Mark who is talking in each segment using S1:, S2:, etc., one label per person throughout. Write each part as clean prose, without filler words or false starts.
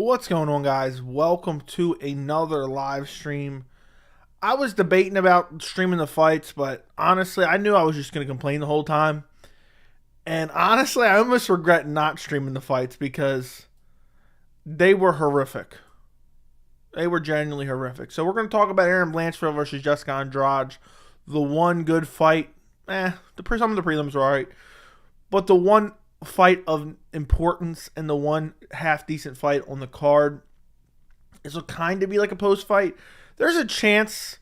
S1: What's going on, guys? Welcome to another live stream. I was debating about streaming the fights, but honestly, I knew I was just going to complain the whole time. And honestly, I almost regret not streaming the fights because they were horrific. They were genuinely horrific. So we're going to talk about Erin Blanchfield versus Jessica Andrade. The one good fight. Some of the prelims were alright. But the one fight of importance and the one half decent fight on the card, this will kind of be like a post fight. There's a chance,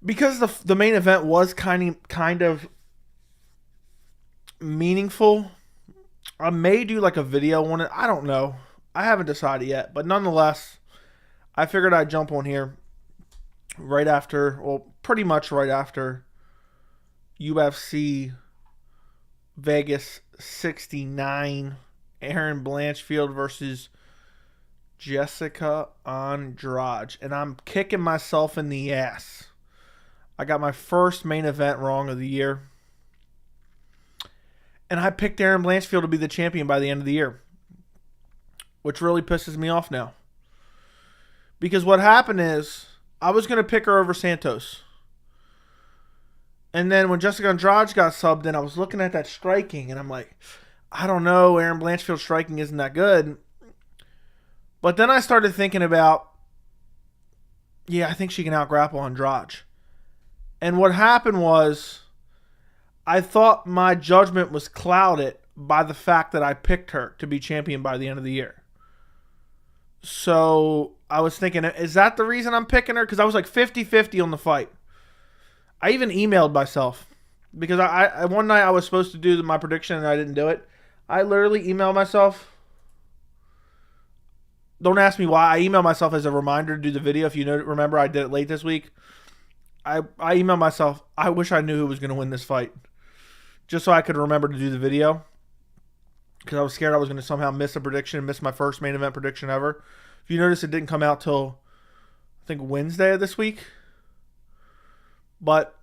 S1: because the main event was kind of meaningful, I may do like a video on it. I don't know. I haven't decided yet, but nonetheless, I figured I'd jump on here right after, well, pretty much right after UFC Vegas 69, Erin Blanchfield versus Jessica Andrade. And I'm kicking myself in the ass. I got my first main event wrong of the year. And I picked Erin Blanchfield to be the champion by the end of the year, which really pisses me off now. Because what happened is, I was going to pick her over Santos. And then when Jessica Andrade got subbed in, I was looking at that striking, and I'm like, I don't know, Erin Blanchfield's striking isn't that good. But then I started thinking about, I think she can out-grapple Andrade. And what happened was, I thought my judgment was clouded by the fact that I picked her to be champion by the end of the year. So I was thinking, is that the reason I'm picking her? Because I was like 50-50 on the fight. I even emailed myself because I one night I was supposed to do my prediction and I didn't do it. I literally emailed myself. Don't ask me why. I emailed myself as a reminder to do the video. If you remember, I did it late this week. I emailed myself, I wish I knew who was going to win this fight, just so I could remember to do the video, because I was scared I was going to somehow miss a prediction, miss my first main event prediction ever. If you notice, it didn't come out till, I think, Wednesday of this week. But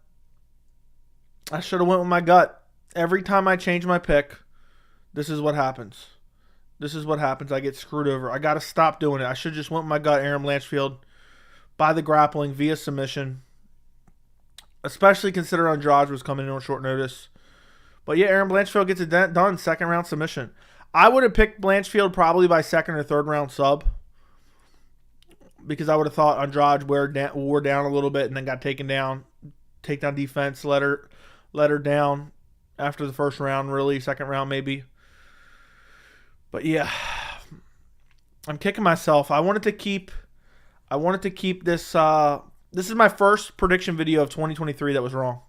S1: I should have went with my gut. Every time I change my pick, this is what happens. This is what happens. I get screwed over. I got to stop doing it. I should have just went with my gut, Erin Blanchfield, by the grappling via submission. Especially considering Andrade was coming in on short notice. But yeah, Erin Blanchfield gets it done. Second round submission. I would have picked Blanchfield probably by second or third round sub, because I would have thought Andrade wore down a little bit and then got taken down. Takedown defense, let her down after the first round, really, second round maybe. But yeah, I'm kicking myself. I wanted to keep this. This is my first prediction video of 2023 that was wrong,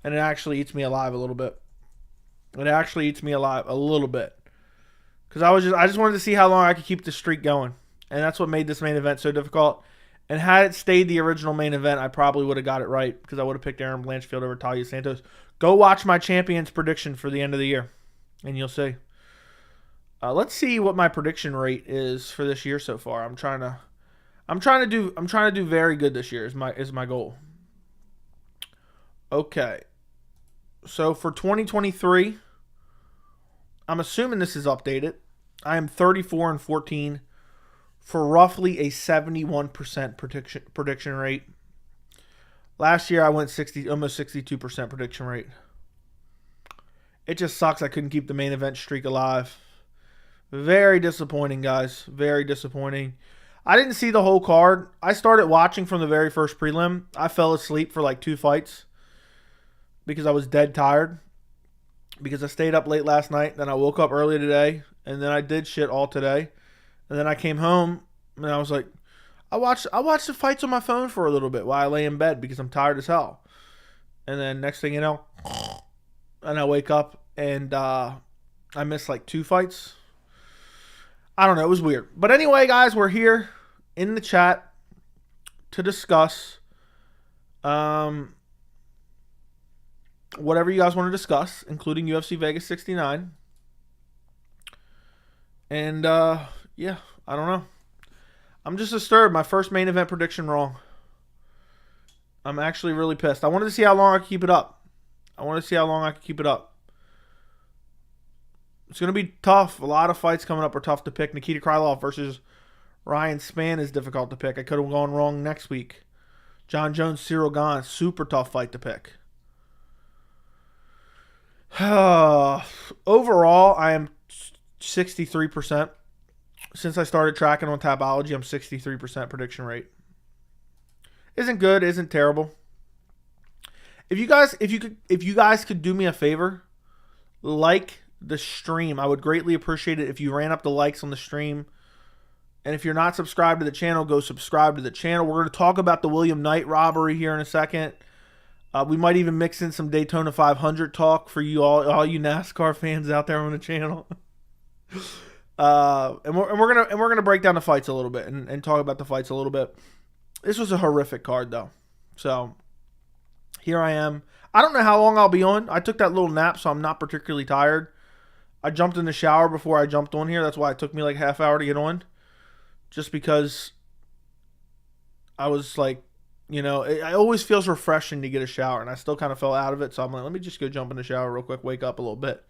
S1: and it actually eats me alive a little bit. It actually eats me alive a little bit, because I just wanted to see how long I could keep the streak going, and that's what made this main event so difficult. And had it stayed the original main event, I probably would have got it right, because I would have picked Erin Blanchfield over Talia Santos. Go watch my champions prediction for the end of the year, and you'll see. Let's see what my prediction rate is for this year so far. I'm trying to do very good this year is my goal. Okay. So for 2023, I'm assuming this is updated. I am 34-14 for roughly a 71% prediction rate. Last year I went almost 62% prediction rate. It just sucks I couldn't keep the main event streak alive. Very disappointing, guys. Very disappointing. I didn't see the whole card. I started watching from the very first prelim. I fell asleep for like 2 fights because I was dead tired, because I stayed up late last night. Then I woke up early today, and then I did shit all today. And then I came home, and I was like, I watched the fights on my phone for a little bit while I lay in bed because I'm tired as hell. And then next thing you know, and I wake up, and I missed like 2 fights. I don't know. It was weird. But anyway, guys, we're here in the chat to discuss whatever you guys want to discuss, including UFC Vegas 69. And, yeah, I don't know. I'm just disturbed. My first main event prediction wrong. I'm actually really pissed. I wanted to see how long I could keep it up. It's going to be tough. A lot of fights coming up are tough to pick. Nikita Krylov versus Ryan Spann is difficult to pick. I could have gone wrong next week. Jon Jones, Ciryl Gane, super tough fight to pick. Overall, I am 63%. Since I started tracking on Tapology, I'm 63% prediction rate. Isn't good, isn't terrible. If you guys could do me a favor, like the stream. I would greatly appreciate it if you ran up the likes on the stream. And if you're not subscribed to the channel, go subscribe to the channel. We're going to talk about the William Knight robbery here in a second. We might even mix in some Daytona 500 talk for you all you NASCAR fans out there on the channel. And we're gonna break down the fights a little bit and talk about the fights a little bit. This was a horrific card though. So here I am. I don't know how long I'll be on. I took that little nap, so I'm not particularly tired. I jumped in the shower before I jumped on here. That's why it took me like a half hour to get on. Just because I was like, it always feels refreshing to get a shower, and I still kind of fell out of it. So I'm like, let me just go jump in the shower real quick, wake up a little bit.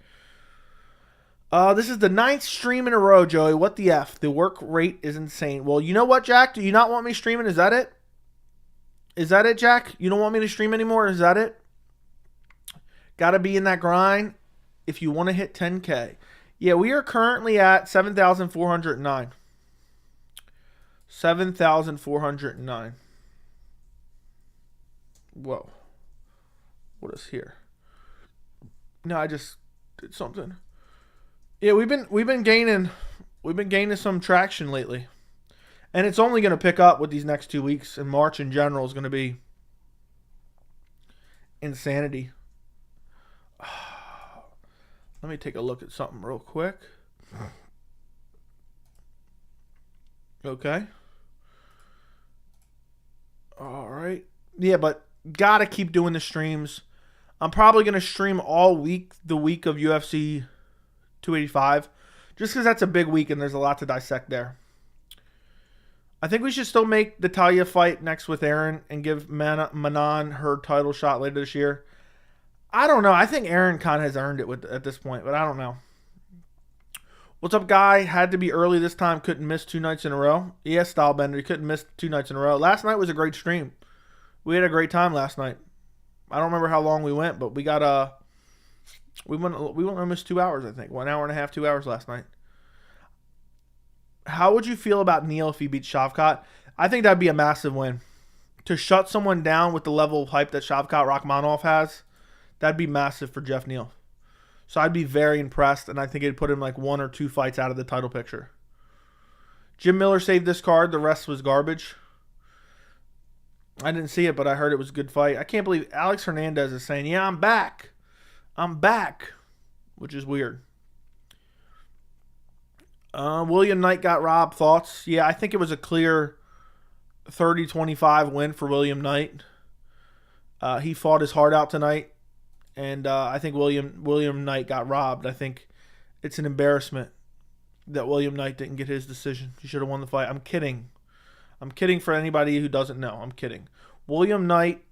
S1: This is the 9th stream in a row, Joey. What the F? The work rate is insane. Well, you know what, Jack? Do you not want me streaming? Is that it? Is that it, Jack? You don't want me to stream anymore? Is that it? Got to be in that grind if you want to hit 10K. Yeah, we are currently at 7,409. 7,409. Whoa. What is here? No, I just did something. Yeah, we've been gaining some traction lately. And it's only going to pick up with these next 2 weeks, and March in general is going to be insanity. Let me take a look at something real quick. Okay. All right. Yeah, but gotta keep doing the streams. I'm probably going to stream all week, the week of UFC 285, just because that's a big week and there's a lot to dissect there. I think we should still make the Talia fight next with Erin and give Manon her title shot later this year. I don't know. I think Erin kind of has earned it at this point, but I don't know. What's up, guy? Had to be early this time. Couldn't miss 2 nights in a row. Yeah, Stylebender. You couldn't miss 2 nights in a row. Last night was a great stream. We had a great time last night. I don't remember how long we went, but we got we went almost 2 hours, I think. 1 hour and a half, 2 hours last night. How would you feel about Neal if he beat Shavkat? I think that'd be a massive win. To shut someone down with the level of hype that Shavkat Rakhmonov has, that'd be massive for Jeff Neal. So I'd be very impressed, and I think it'd put him like 1 or 2 fights out of the title picture. Jim Miller saved this card. The rest was garbage. I didn't see it, but I heard it was a good fight. I can't believe Alex Hernandez is saying, yeah, I'm back. I'm back, which is weird. William Knight got robbed. Thoughts? Yeah, I think it was a clear 30-25 win for William Knight. He fought his heart out tonight, and I think William Knight got robbed. I think it's an embarrassment that William Knight didn't get his decision. He should have won the fight. I'm kidding. I'm kidding for anybody who doesn't know. I'm kidding. William Knight,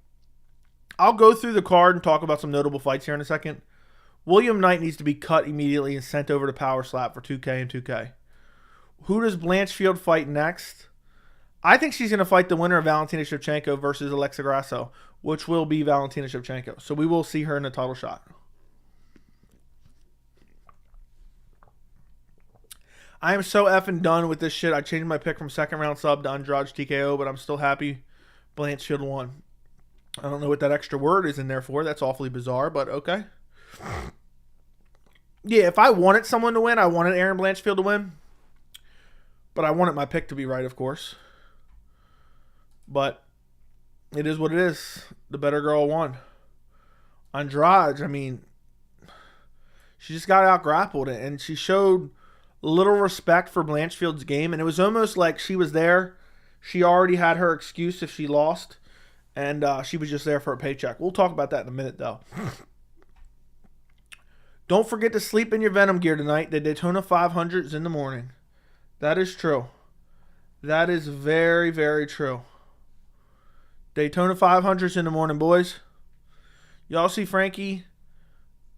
S1: I'll go through the card and talk about some notable fights here in a second. William Knight needs to be cut immediately and sent over to Power Slap for 2K and 2K. Who does Blanchfield fight next? I think she's going to fight the winner of Valentina Shevchenko versus Alexa Grasso, which will be Valentina Shevchenko. So we will see her in a title shot. I am so effing done with this shit. I changed my pick from second round sub to Andrade TKO, but I'm still happy Blanchfield won. I don't know what that extra word is in there for. That's awfully bizarre, but okay. Yeah, if I wanted someone to win, I wanted Erin Blanchfield to win. But I wanted my pick to be right, of course. But it is what it is. The better girl won. Andrade, I mean, she just got out grappled, and she showed little respect for Blanchfield's game, and it was almost like she was there. She already had her excuse if she lost, and she was just there for a paycheck. We'll talk about that in a minute, though. Don't forget to sleep in your Venom gear tonight. The Daytona 500 is in the morning. That is true. That is very, very true. Daytona 500 is in the morning, boys. Y'all see Frankie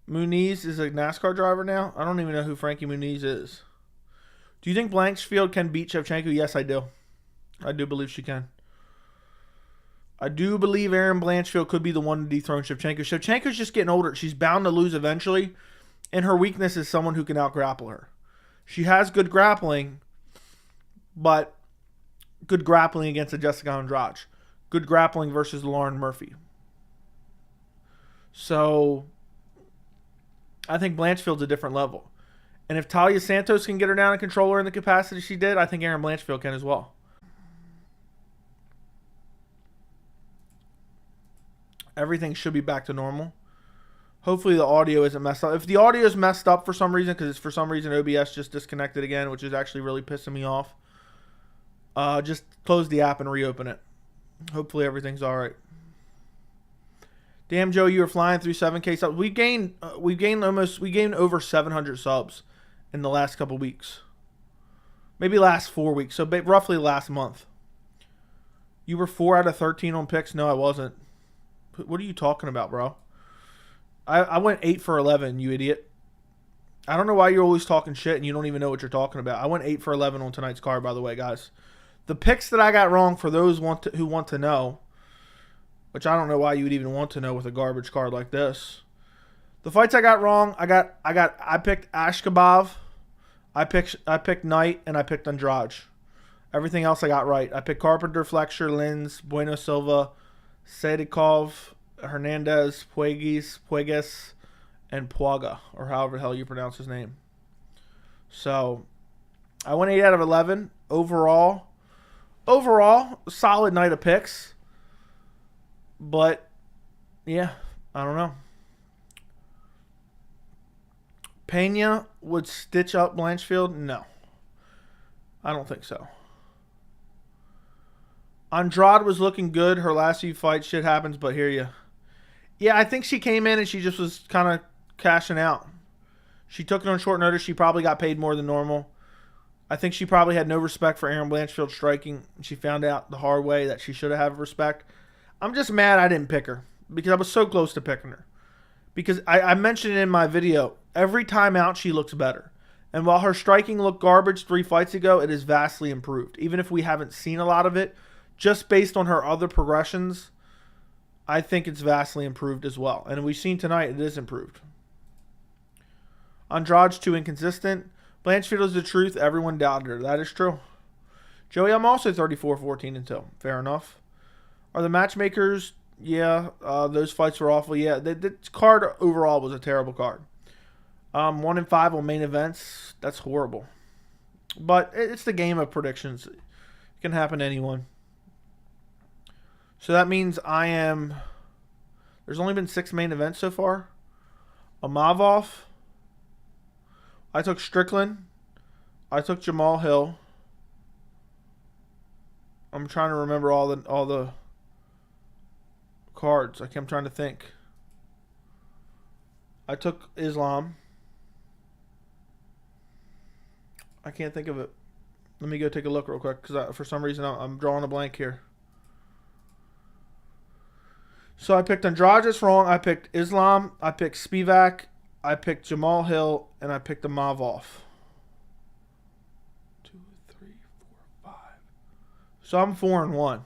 S1: Muniz is a NASCAR driver now? I don't even know who Frankie Muniz is. Do you think Blanchfield can beat Shevchenko? Yes, I do. I do believe she can. I do believe Erin Blanchfield could be the one to dethrone Shevchenko. Shevchenko's just getting older. She's bound to lose eventually. And her weakness is someone who can out-grapple her. She has good grappling, but good grappling against a Jessica Andrade. Good grappling versus Lauren Murphy. So, I think Blanchfield's a different level. And if Talia Santos can get her down and control her in the capacity she did, I think Erin Blanchfield can as well. Everything should be back to normal. Hopefully the audio isn't messed up. If the audio is messed up for some reason, because for some reason OBS just disconnected again, which is actually really pissing me off, just close the app and reopen it. Hopefully everything's all right. Damn, Joe, you were flying through 7K subs. We gained over 700 subs in the last couple weeks. Maybe last 4 weeks. So roughly last month. You were 4 out of 13 on picks? No, I wasn't. What are you talking about, bro? I went 8 for 11, you idiot. I don't know why you're always talking shit and you don't even know what you're talking about. I went 8 for 11 on tonight's card, by the way, guys. The picks that I got wrong, for those who want to know, which I don't know why you would even want to know with a garbage card like this. The fights I got wrong, I picked Ashkabov, I picked Knight, and I picked Andrade. Everything else I got right. I picked Carpenter, Fletcher, Lins, Bueno Silva, Sadikov, Hernandez, Puegas, and Puaga, or however the hell you pronounce his name. So, I went 8 out of 11. Overall, solid night of picks. But, yeah, I don't know. Pena would stitch up Blanchfield? No. I don't think so. Andrade was looking good. Her last few fights, shit happens, but here you. Yeah, I think she came in and she just was kind of cashing out. She took it on short notice. She probably got paid more than normal. I think she probably had no respect for Erin Blanchfield striking. She found out the hard way that she should have respect. I'm just mad I didn't pick her because I was so close to picking her. Because I mentioned it in my video, every time out she looks better. And while her striking looked garbage 3 fights ago, it is vastly improved. Even if we haven't seen a lot of it, just based on her other progressions, I think it's vastly improved as well. And we've seen tonight it is improved. Andrade's too inconsistent. Blanchfield is the truth. Everyone doubted her. That is true. Joey, I'm also 34-14-2. Fair enough. Are the matchmakers? Yeah, those fights were awful. Yeah, the card overall was a terrible card. 1-5 on main events. That's horrible. But it's the game of predictions. It can happen to anyone. So that means there's only been 6 main events so far. Amavov. I took Strickland. I took Jamal Hill. I'm trying to remember all the cards. I'm trying to think. I took Islam. I can't think of it. Let me go take a look real quick because for some reason I'm drawing a blank here. So I picked Andrade just wrong. I picked Islam. I picked Spivak. I picked Jamal Hill. And I picked Amavov. 2, 3, 4, 5. So I'm 4-1.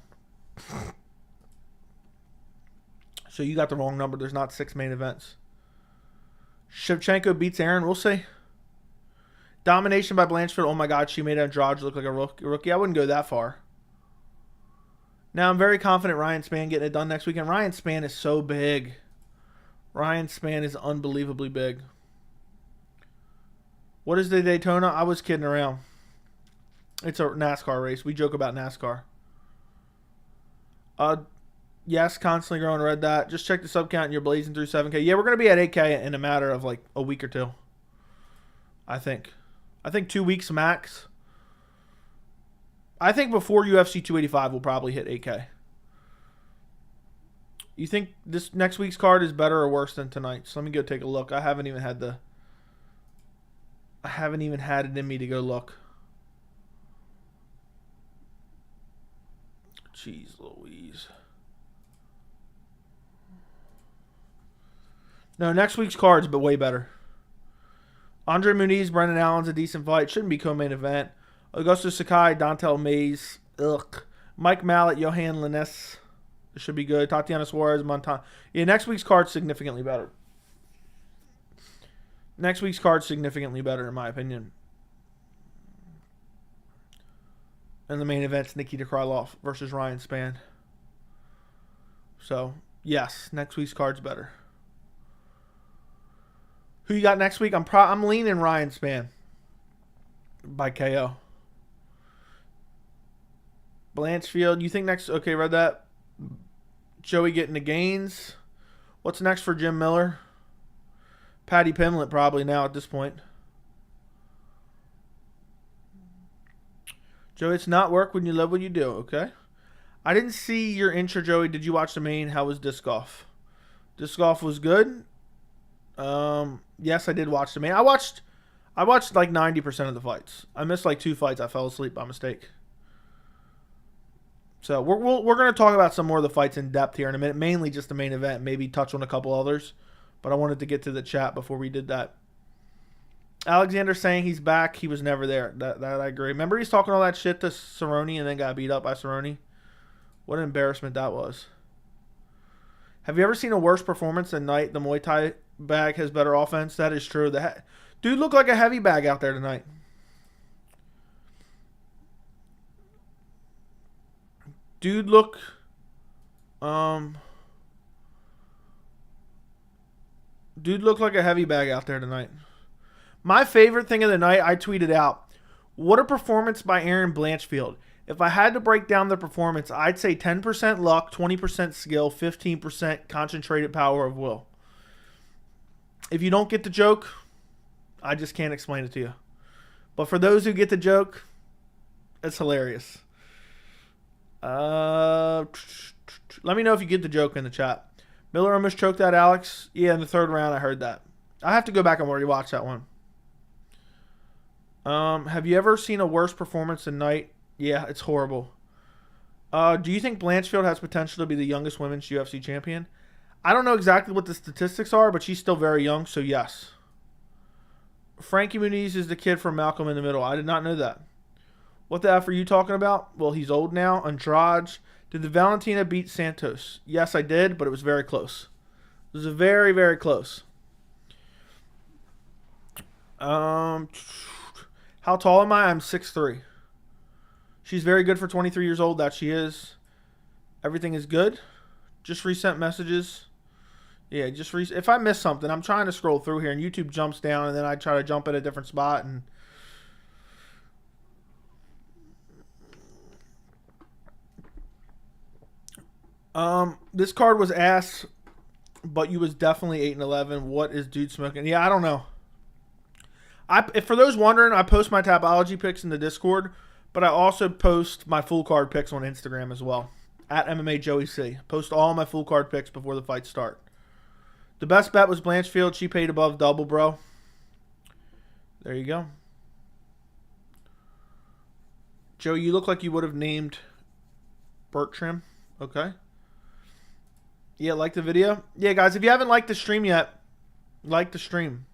S1: So you got the wrong number. There's not 6 main events. Shevchenko beats Erin. We'll see. Domination by Blanchfield. Oh my God, she made Andrade look like a rookie. I wouldn't go that far. Now I'm very confident Ryan Spann getting it done next weekend. Ryan Spann is so big. Ryan Spann is unbelievably big. What is the Daytona? I was kidding around. It's a NASCAR race. We joke about NASCAR. Yes, constantly growing. Read that. Just check the sub count and you're blazing through 7K. Yeah, we're going to be at 8K in a matter of like a week or 2. I think 2 weeks max. I think before UFC 285 we'll probably hit 8K. You think this next week's card is better or worse than tonight's? Let me go take a look. I haven't even had it in me to go look. Jeez Louise. No, next week's card's but way better. Andre Muniz, Brendan Allen's a decent fight. Shouldn't be co-main event. Augusto Sakai, Dontel Mays. Ugh. Mike Mallet, Johan Linnes. It should be good. Tatiana Suarez, Montana. Yeah, next week's card's significantly better. Next week's card's significantly better, in my opinion. And the main event's Nikita Krylov versus Ryan Spann. So, yes, next week's card's better. Who you got next week? I'm leaning Ryan Spann by KO. Blanchfield, you think next? Okay, read that. Joey getting the gains. What's next for Jim Miller? Paddy Pimblett probably now at this point. Joey, it's not work when you love what you do, okay? I didn't see your intro, Joey. Did you watch the main? How was disc golf? Disc golf was good. Yes, I did watch the main. I watched like 90% of the fights. I missed like 2 fights. I fell asleep by mistake. So we're going to talk about some more of the fights in depth here in a minute. Mainly just the main event. Maybe touch on a couple others. But I wanted to get to the chat before we did that. Alexander saying he's back. He was never there. That I agree. Remember he's talking all that shit to Cerrone and then got beat up by Cerrone? What an embarrassment that was. Have you ever seen a worse performance than Knight? The Muay Thai bag has better offense. That is true. Dude looked like a heavy bag out there tonight. Dude looked like a heavy bag out there tonight. My favorite thing of the night, I tweeted out, what a performance by Erin Blanchfield. If I had to break down the performance, I'd say 10% luck, 20% skill, 15% concentrated power of will. If you don't get the joke, I just can't explain it to you. But for those who get the joke, it's hilarious. Let me know if you get the joke in the chat. Miller almost choked that Alex. Yeah, in the 3rd round, I heard that. I have to go back and rewatch that one. Have you ever seen a worse performance than Knight? Yeah, it's horrible. Do you think Blanchfield has potential to be the youngest women's UFC champion? I don't know exactly what the statistics are, but she's still very young, so yes. Frankie Muniz is the kid from Malcolm in the Middle. I did not know that. What the F are you talking about? Well, he's old now. Andrade. Did the Valentina beat Santos? Yes, I did, but it was very close. It was very, very close. How tall am I? I'm 6'3". She's very good for 23 years old. That she is. Everything is good. Just resent messages. Yeah, if I miss something, I'm trying to scroll through here, and YouTube jumps down, and then I try to jump at a different spot, and this card was ass, but you was definitely 8-11. What is dude smoking? Yeah, I don't know. If for those wondering, I post my Tapology picks in the Discord, but I also post my full card picks on Instagram as well. At MMA Joey C. Post all my full card picks before the fights start. The best bet was Blanchfield. She paid above double, bro. There you go. Joe, you look like you would have named Bertram. Okay. Yeah, like the video. Yeah, guys, if you haven't liked the stream yet, like the stream.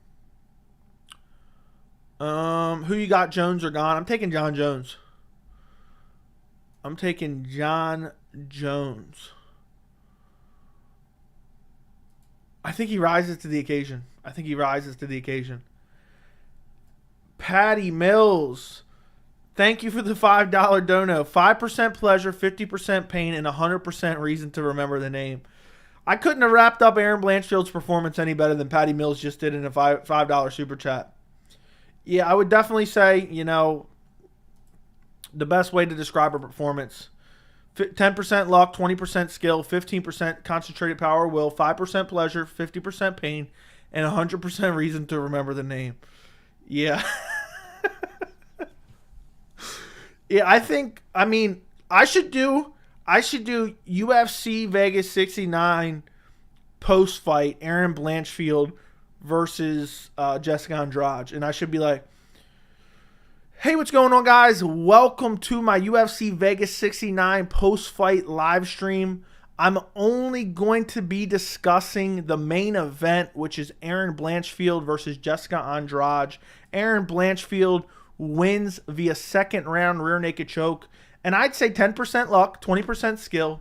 S1: Who you got, Jones or Gane? I'm taking Jon Jones. I'm taking Jon Jones. I think he rises to the occasion. Patty Mills. Thank you for the $5 dono. 5% pleasure, 50% pain, and 100% reason to remember the name. I couldn't have wrapped up Erin Blanchfield's performance any better than Patty Mills just did in a $5 super chat. Yeah, I would definitely say, the best way to describe her performance. 10% luck, 20% skill, 15% concentrated power, will, 5% pleasure, 50% pain, and 100% reason to remember the name. Yeah. Yeah, I should do UFC Vegas 69 post-fight, Erin Blanchfield versus Jessica Andrade. And I should be like, hey, what's going on, guys? Welcome to my UFC Vegas 69 post-fight live stream. I'm only going to be discussing the main event, which is Erin Blanchfield versus Jessica Andrade. Erin Blanchfield wins via second round rear naked choke. And I'd say 10% luck, 20% skill,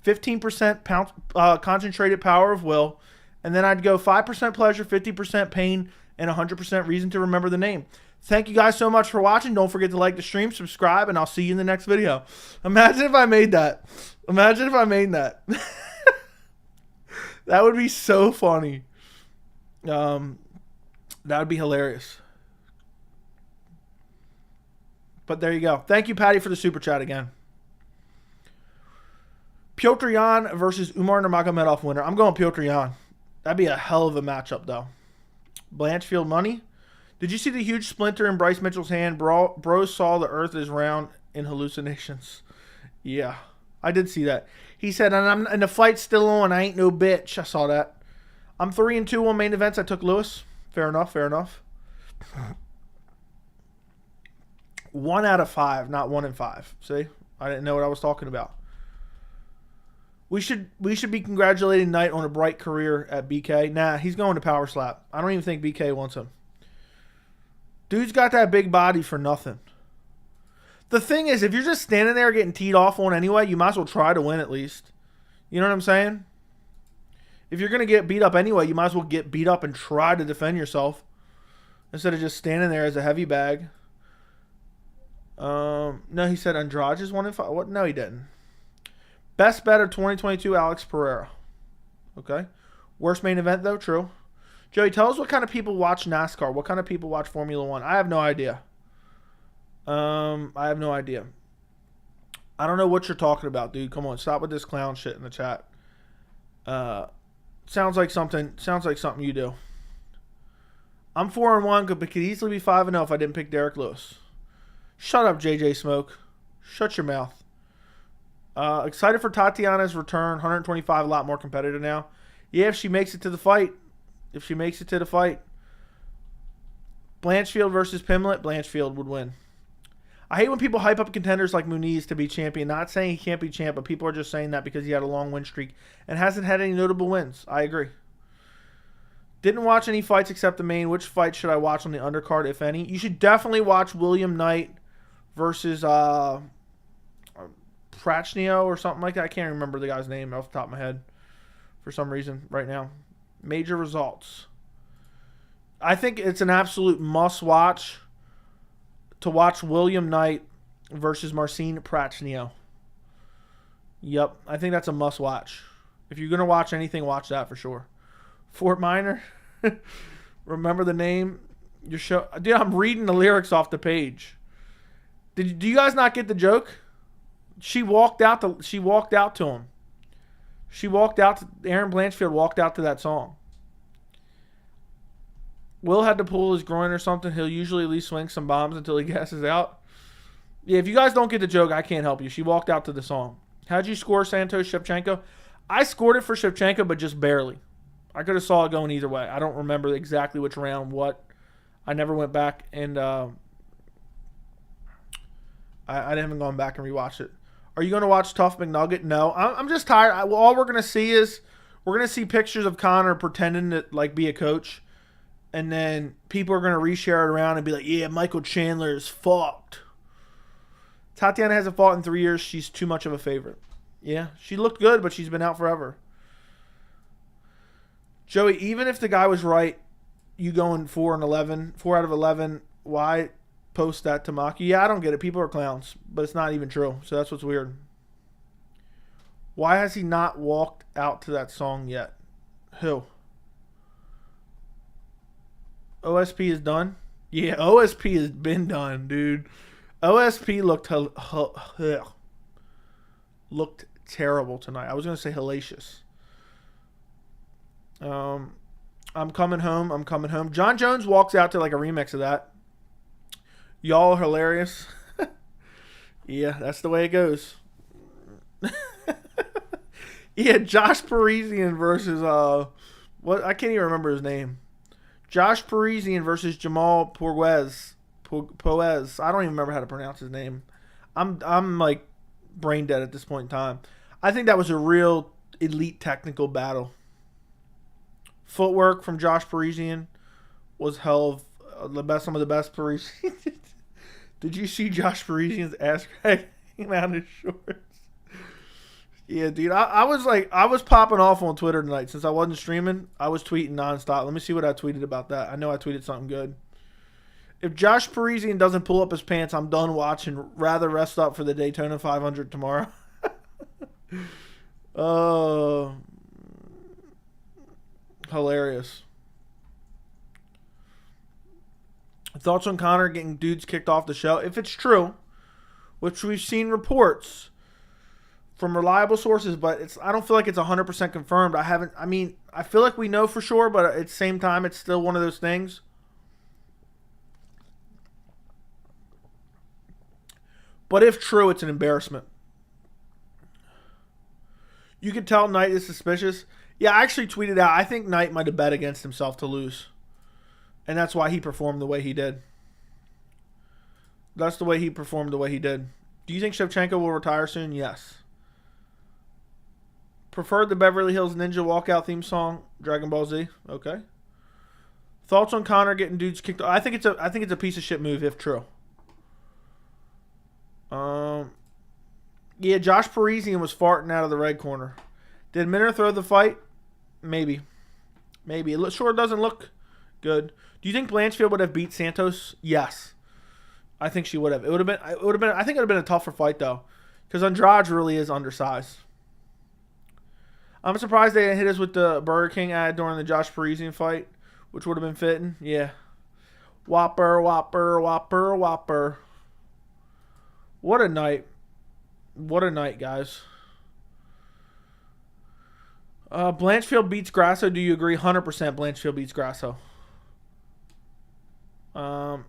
S1: 15% concentrated power of will. And then I'd go 5% pleasure, 50% pain, and 100% reason to remember the name. Thank you guys so much for watching. Don't forget to like the stream, subscribe, and I'll see you in the next video. Imagine if I made that. Imagine if I made that. That would be so funny. That would be hilarious. But there you go. Thank you, Patty, for the super chat again. Petr Yan versus Umar Nurmagomedov winner. I'm going Petr Yan. That'd be a hell of a matchup, though. Blanchfield money. Did you see the huge splinter in Bryce Mitchell's hand? Bro saw the earth is round in hallucinations. Yeah, I did see that. He said, and the fight's still on. I ain't no bitch. I saw that. I'm 3-2 on main events. I took Lewis. Fair enough, fair enough. 1 out of 5, not 1 in 5. See? I didn't know what I was talking about. We should be congratulating Knight on a bright career at BK. Nah, he's going to Power Slap. I don't even think BK wants him. Dude's got that big body for nothing. The thing is, if you're just standing there getting teed off on anyway, you might as well try to win at least. You know what I'm saying? If you're going to get beat up anyway, you might as well get beat up and try to defend yourself instead of just standing there as a heavy bag. No, he said Andrade is 1 in 5. What? No, he didn't. Best bet of 2022, Alex Pereira. Okay. Worst main event, though? True. Joey, tell us what kind of people watch NASCAR. What kind of people watch Formula 1? I have no idea. I have no idea. I don't know what you're talking about, dude. Come on, stop with this clown shit in the chat. Sounds like something you do. I'm 4-1, but could easily be 5-0 if I didn't pick Derek Lewis. Shut up, JJ Smoke. Shut your mouth. Excited for Tatiana's return. 125, a lot more competitive now. Yeah, if she makes it to the fight. Blanchfield versus Pimlet. Blanchfield would win. I hate when people hype up contenders like Muniz to be champion. Not saying he can't be champ, but people are just saying that because he had a long win streak and hasn't had any notable wins. I agree. Didn't watch any fights except the main. Which fight should I watch on the undercard, if any? You should definitely watch William Knight versus Prachnio or something like that. I can't remember the guy's name off the top of my head for some reason right now. Major results. I think it's an absolute must-watch to watch William Knight versus Marcin Prachnio. Yep, I think that's a must-watch. If you're going to watch anything, watch that for sure. Fort Minor. Remember the name? Your show. Dude, I'm reading the lyrics off the page. Do you guys not get the joke? She walked out to him. Erin Blanchfield walked out to that song. Will had to pull his groin or something. He'll usually at least swing some bombs until he gasses out. Yeah, if you guys don't get the joke, I can't help you. She walked out to the song. How'd you score Santos Shevchenko? I scored it for Shevchenko, but just barely. I could have saw it going either way. I don't remember exactly which round, what. I never went back and I haven't gone back and rewatched it. Are you going to watch Tough McNugget? No. I'm just tired. All we're going to see is we're going to see pictures of Conor pretending to like be a coach. And then people are going to reshare it around and be like, yeah, Michael Chandler is fucked. Tatiana hasn't fought in 3 years. She's too much of a favorite. Yeah, she looked good, but she's been out forever. Joey, even if the guy was right, you going 4 out of 11, why post that to mock you? Yeah, I don't get it. People are clowns, but it's not even true. So that's what's weird. Why has he not walked out to that song yet? Who? OSP is done? Yeah, OSP has been done, dude. OSP looked terrible tonight. I was going to say hellacious. I'm coming home. Jon Jones walks out to like a remix of that. Y'all are hilarious. Yeah, that's the way it goes. Yeah, Josh Parisian versus what? I can't even remember his name. Josh Parisian versus Jamal Poez. I don't even remember how to pronounce his name. I'm like brain dead at this point in time. I think that was a real elite technical battle. Footwork from Josh Parisian was hell of some of the best Parisian. Did you see Josh Parisian's ass crack hanging out his shorts? Yeah, dude. I was popping off on Twitter tonight since I wasn't streaming. I was tweeting nonstop. Let me see what I tweeted about that. I know I tweeted something good. If Josh Parisian doesn't pull up his pants, I'm done watching. Rather rest up for the Daytona 500 tomorrow. Hilarious. Thoughts on Conor getting dudes kicked off the show? If it's true, which we've seen reports from reliable sources, but I don't feel like it's 100% confirmed. I feel like we know for sure, but at the same time, it's still one of those things. But if true, it's an embarrassment. You can tell Knight is suspicious. Yeah, I actually tweeted out, I think Knight might have bet against himself to lose. And that's why he performed the way he did. That's the way he performed the way he did. Do you think Shevchenko will retire soon? Yes. Preferred the Beverly Hills Ninja walkout theme song, Dragon Ball Z. Okay. Thoughts on Conor getting dudes kicked off? I think it's a piece of shit move if true. Yeah, Josh Parisian was farting out of the red corner. Did Minner throw the fight? Maybe. It sure doesn't look good. Do you think Blanchfield would have beat Santos? Yes. I think she would have. I think it would have been a tougher fight though, because Andrade really is undersized. I'm surprised they didn't hit us with the Burger King ad during the Josh Parisian fight, which would have been fitting. Yeah. Whopper, whopper, whopper, whopper. What a night. What a night, guys. Blanchfield beats Grasso. Do you agree? 100% Blanchfield beats Grasso. Do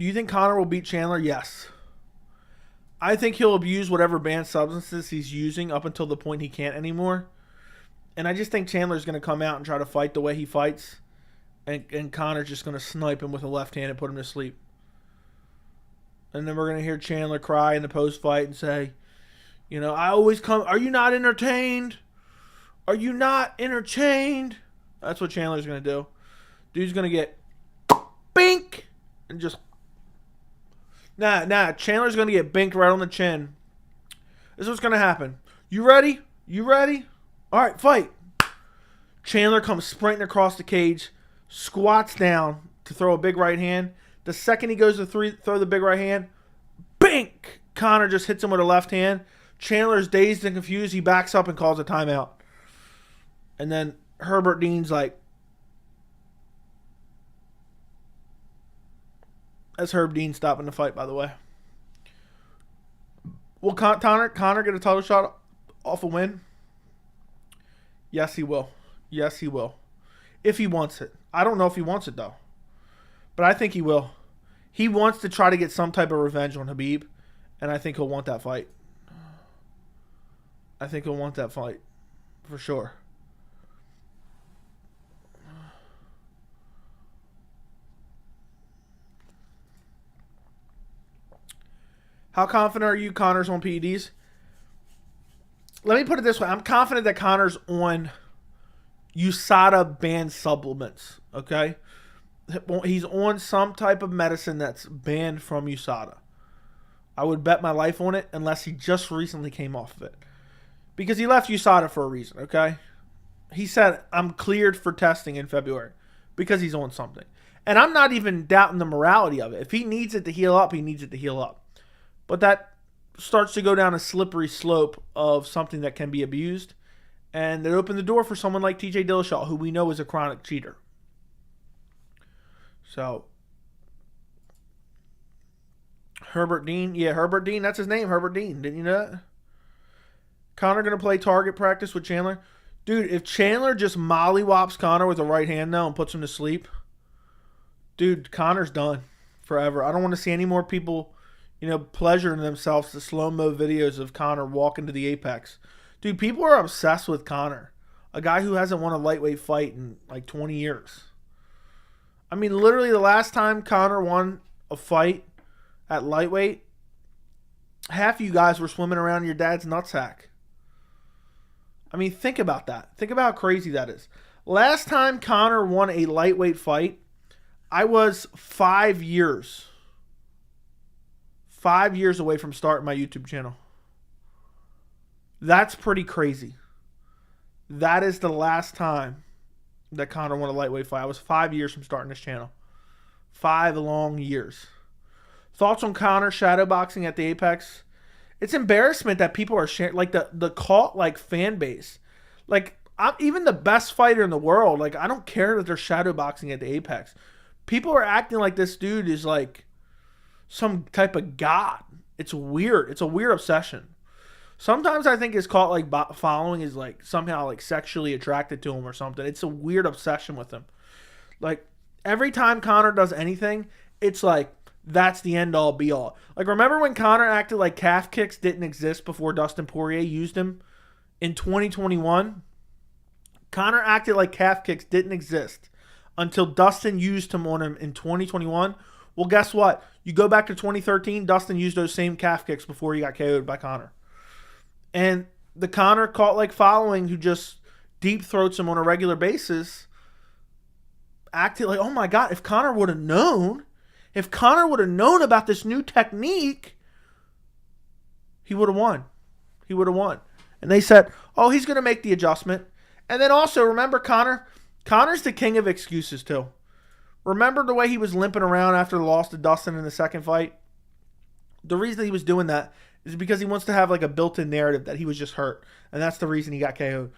S1: you think Conor will beat Chandler? Yes. I think he'll abuse whatever banned substances he's using up until the point he can't anymore. And I just think Chandler's going to come out and try to fight the way he fights. And Conor's just going to snipe him with a left hand and put him to sleep. And then we're going to hear Chandler cry in the post-fight and say, I always come. Are you not entertained? Are you not entertained? That's what Chandler's going to do. Dude's going to get bink and just... Nah. Chandler's going to get binked right on the chin. This is what's going to happen. You ready? All right, fight. Chandler comes sprinting across the cage, squats down to throw a big right hand. The second he goes to throw the big right hand, bink! Conor just hits him with a left hand. Chandler's dazed and confused. He backs up and calls a timeout. And then Herbert Dean's like, that's Herb Dean stopping the fight, by the way. Will Conor get a title shot off a win? Yes, he will. If he wants it. I don't know if he wants it, though. But I think he will. He wants to try to get some type of revenge on Khabib. And I think he'll want that fight. For sure. How confident are you Conor's on PEDs? Let me put it this way. I'm confident that Conor's on USADA banned supplements. Okay? He's on some type of medicine that's banned from USADA. I would bet my life on it unless he just recently came off of it. Because he left USADA for a reason, okay? He said, I'm cleared for testing in February. Because he's on something. And I'm not even doubting the morality of it. If he needs it to heal up, he needs it to heal up. But that starts to go down a slippery slope of something that can be abused. And it opened the door for someone like TJ Dillashaw, who we know is a chronic cheater. So, Herbert Dean. Yeah, Herbert Dean. That's his name, Herbert Dean. Didn't you know that? Conor going to play target practice with Chandler? Dude, if Chandler just mollywops Conor with a right hand now and puts him to sleep, dude, Conor's done forever. I don't want to see any more people, pleasuring themselves to slow-mo videos of Conor walking to the apex. Dude, people are obsessed with Conor. A guy who hasn't won a lightweight fight in like 20 years. I mean, literally the last time Conor won a fight at lightweight, half of you guys were swimming around in your dad's nutsack. I mean, think about that. Think about how crazy that is. Last time Conor won a lightweight fight, I was 5 years. 5 years away from starting my YouTube channel. That's pretty crazy. That is the last time that Conor won a lightweight fight. I was 5 years from starting this channel. 5 long years. Thoughts on Conor shadowboxing at the Apex? It's embarrassment that people are sharing, like the cult like fan base. Like, I'm even the best fighter in the world. Like, I don't care that they're shadowboxing at the Apex. People are acting like this dude is like some type of god. It's weird. It's a weird obsession. Sometimes I think his cult like following is like somehow like sexually attracted to him or something. It's a weird obsession with him. Like, every time Conor does anything, it's like, that's the end all be all. Like, remember when Conor acted like calf kicks didn't exist before Dustin Poirier used him in 2021? Conor acted like calf kicks didn't exist until Dustin used him on him in 2021. Well, guess what? You go back to 2013, Dustin used those same calf kicks before he got KO'd by Conor. And the Conor cult like following who just deep throats him on a regular basis acted like, oh my God, if Conor would have known about this new technique, he would have won. He would have won. And they said, oh, he's going to make the adjustment. And then also, remember Conor's the king of excuses too. Remember the way he was limping around after the loss to Dustin in the second fight? The reason he was doing that is because he wants to have like a built-in narrative that he was just hurt. And that's the reason he got KO'd.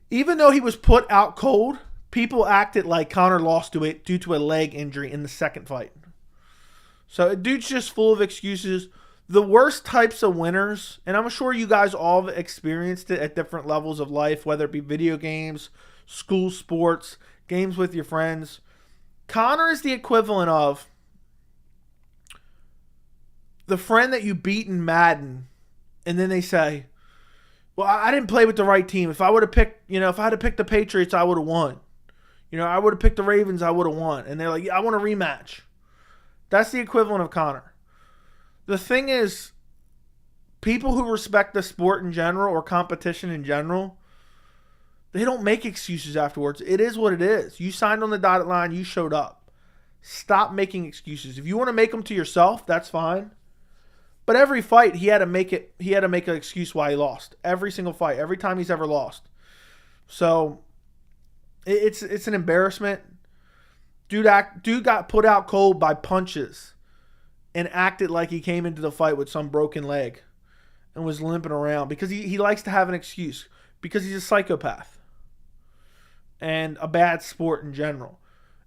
S1: Even though he was put out cold, people acted like Conor lost to it due to a leg injury in the second fight. So, dude's just full of excuses. The worst types of winners, and I'm sure you guys all have experienced it at different levels of life, whether it be video games, school sports, games with your friends. Conor is the equivalent of the friend that you beat in Madden, and then they say, well, I didn't play with the right team. If I would have picked, if I had to pick the Patriots, I would have won. I would have picked the Ravens, I would have won. And they're like, yeah, I want a rematch. That's the equivalent of Conor. The thing is, people who respect the sport in general or competition in general, they don't make excuses afterwards. It is what it is. You signed on the dotted line. You showed up. Stop making excuses. If you want to make them to yourself, that's fine. But every fight, he had to make an excuse why he lost. Every single fight. Every time he's ever lost. So, it's an embarrassment. Dude got put out cold by punches and acted like he came into the fight with some broken leg and was limping around because he likes to have an excuse because he's a psychopath and a bad sport in general.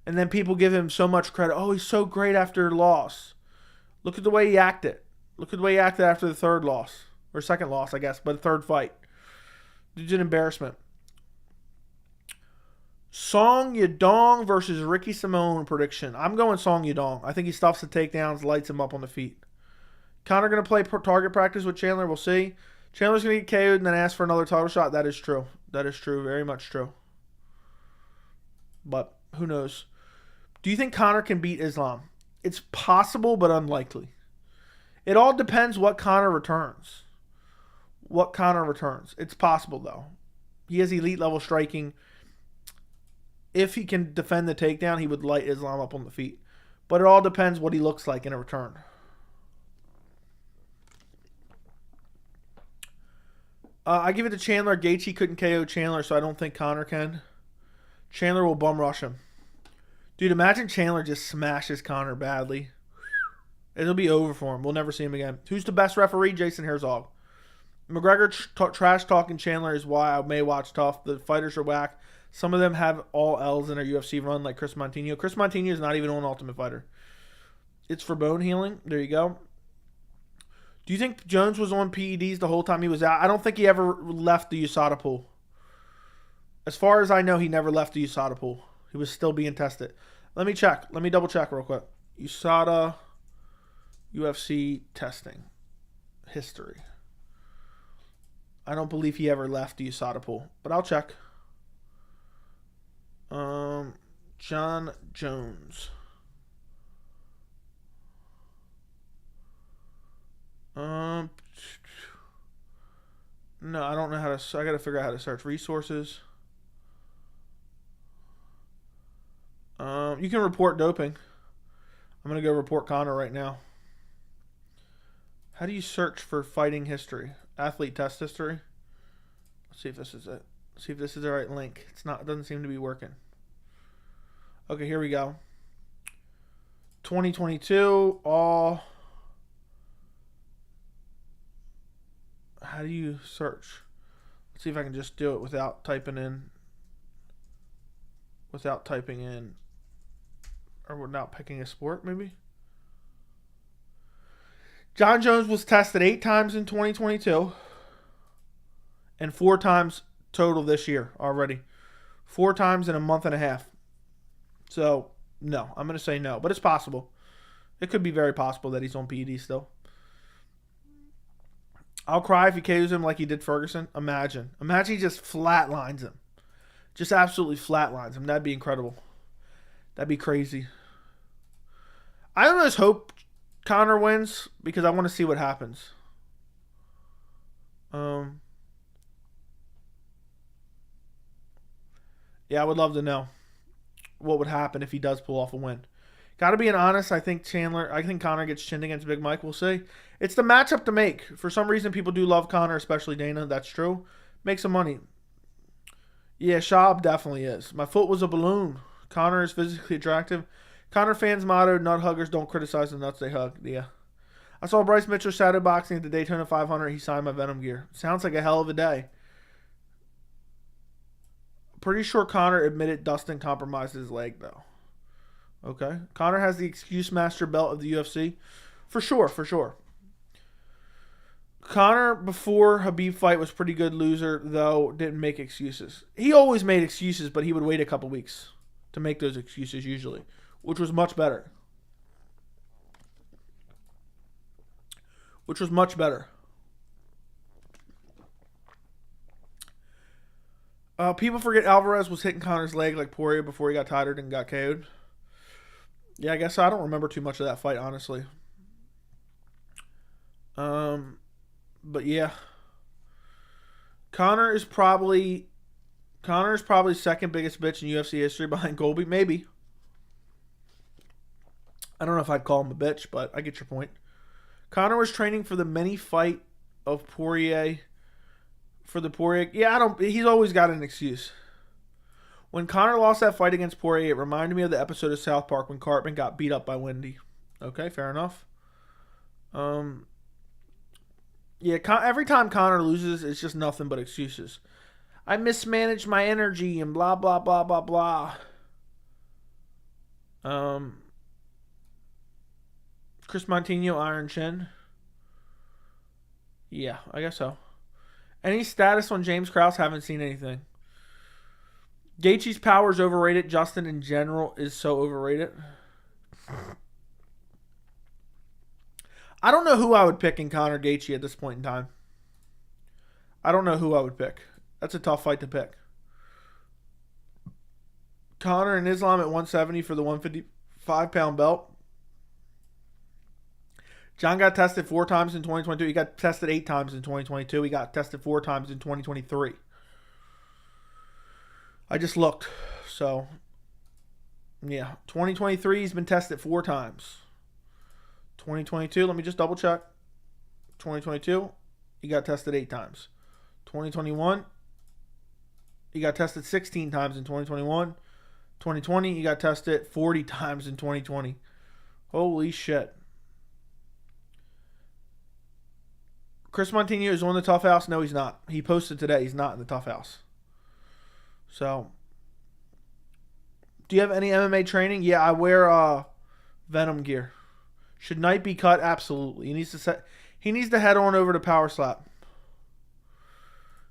S1: And then people give him so much credit. Oh, he's so great after a loss. Look at the way he acted. Look at the way he acted after the third loss. Or second loss, I guess, but the third fight. It's an embarrassment. Song Yadong versus Ricky Simone prediction. I'm going Song Yadong. I think he stuffs the takedowns, lights him up on the feet. Conor going to play target practice with Chandler. We'll see. Chandler's going to get KO'd and then ask for another title shot. That is true. That is true. Very much true. But who knows? Do you think Conor can beat Islam? It's possible, but unlikely. It all depends what Conor returns. It's possible, though. He has elite level striking. If he can defend the takedown, he would light Islam up on the feet. But it all depends what he looks like in a return. I give it to Chandler. Gaethje couldn't KO Chandler, so I don't think Conor can. Chandler will bum rush him. Dude, imagine Chandler just smashes Conor badly. It'll be over for him. We'll never see him again. Who's the best referee? Jason Herzog. McGregor trash talking Chandler is why I may watch tough. The fighters are whack. Some of them have all L's in their UFC run, like Chris Montino. Chris Montino is not even on Ultimate Fighter. It's for bone healing. There you go. Do you think Jones was on PEDs the whole time he was out? I don't think he ever left the USADA pool. As far as I know, he never left the USADA pool. He was still being tested. Let me check. Let me double check real quick. USADA UFC testing history. I don't believe he ever left the USADA pool, but I'll check. Jon Jones. No, I don't know how to. I gotta figure out how to search resources. You can report doping. I'm gonna go report Conor right now. How do you search for fighting history? Athlete test history. Let's see if this is it. See if this is the right link. It's not. It doesn't seem to be working. Okay, here we go. 2022 all. How do you search? Let's see if I can just do it without typing in. Without typing in. Or without picking a sport, maybe? Jon Jones was tested 8 times in 2022. And 4 times total this year already. 4 times in a month and a half. So, no. I'm going to say no. But it's possible. It could be very possible that he's on PED still. I'll cry if he KOs him like he did Ferguson. Imagine. Imagine he just flatlines him. Just absolutely flatlines him. That'd be incredible. That'd be crazy. I don't just hope Conor wins because I want to see what happens. Yeah, I would love to know what would happen if he does pull off a win. Got to be honest, I think Conor gets chinned against Big Mike. We'll see. It's the matchup to make. For some reason, people do love Conor, especially Dana. That's true. Make some money. Yeah, Schaub definitely is. My foot was a balloon. Conor is physically attractive. Conor fans' motto, nut huggers don't criticize the nuts they hug. Yeah. I saw Bryce Mitchell shadowboxing at the Daytona 500. He signed my Venom gear. Sounds like a hell of a day. Pretty sure Conor admitted Dustin compromised his leg, though. Okay. Conor has the excuse master belt of the UFC. For sure, for sure. Conor, before Khabib fight, was pretty good loser, though didn't make excuses. He always made excuses, but he would wait a couple weeks to make those excuses usually, which was much better. Which was much better. People forget Alvarez was hitting Conor's leg like Poirier before he got tired and got KO'd. Yeah, I guess I don't remember too much of that fight, honestly. But yeah. Conor is probably second biggest bitch in UFC history behind Colby. Maybe. I don't know if I'd call him a bitch, but I get your point. Conor was training for the mini fight of Poirier. For the Poirier. Yeah, he's always got an excuse. When Conor lost that fight against Poirier, it reminded me of the episode of South Park when Cartman got beat up by Wendy. Okay, fair enough. Yeah, every time Conor loses, it's just nothing but excuses. I mismanaged my energy and blah, blah, blah, blah, blah. Chris Montigno, Iron Chin. Yeah, I guess so. Any status on James Krause? Haven't seen anything. Gaethje's power is overrated. Justin in general is so overrated. I don't know who I would pick in Conor Gaethje at this point in time. I don't know who I would pick. That's a tough fight to pick. Conor and Islam at 170 for the 155-pound belt. John got tested 4 times in 2022. He got tested 8 times in 2022. He got tested 4 times in 2023. I just looked. So, yeah. 2023, he's been tested 4 times. 2022, let me just double check. 2022, he got tested 8 times. 2021, he got tested 16 times in 2021. 2020, he got tested 40 times in 2020. Holy shit. Chris Montigno is on the Tough House. No, he's not. He posted today. He's not in the Tough House. So, do you have any MMA training? Yeah, I wear Venom gear. Should Knight be cut? Absolutely. He needs to head on over to Power Slap.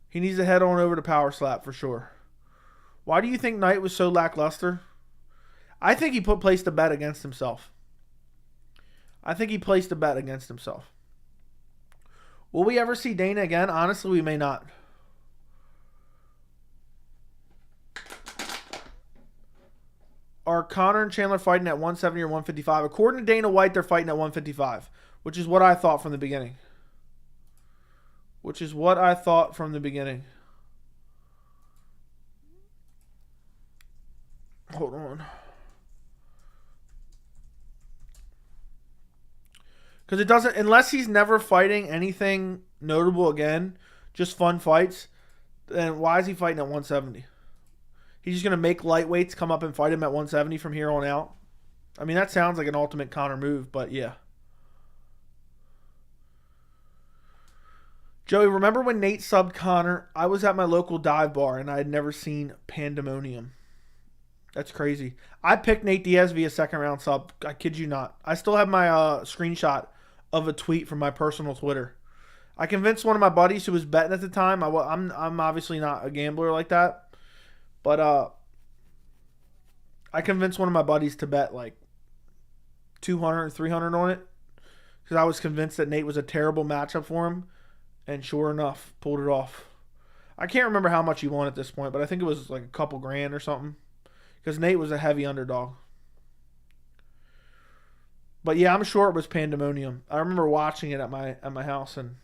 S1: He needs to head on over to Power Slap for sure. Why do you think Knight was so lackluster? I think he placed a bet against himself. Will we ever see Dana again? Honestly, we may not. Are Conor and Chandler fighting at 170 or 155? According to Dana White, they're fighting at 155, which is what I thought from the beginning. Hold on. Because it doesn't, unless he's never fighting anything notable again, just fun fights, then why is he fighting at 170? He's just going to make lightweights come up and fight him at 170 from here on out. I mean, that sounds like an ultimate Conor move, but yeah. Joey, remember when Nate subbed Conor? I was at my local dive bar and I had never seen pandemonium. That's crazy. I picked Nate Diaz via second round sub. I kid you not. I still have my screenshot of a tweet from my personal Twitter. I convinced one of my buddies who was betting at the time. I'm obviously not a gambler like that, but I convinced one of my buddies to bet like 200 or 300 on it because I was convinced that Nate was a terrible matchup for him, and sure enough, pulled it off. I can't remember how much he won at this point, but I think it was like a couple grand or something because Nate was a heavy underdog. But yeah, I'm sure it was pandemonium. I remember watching it at my house, and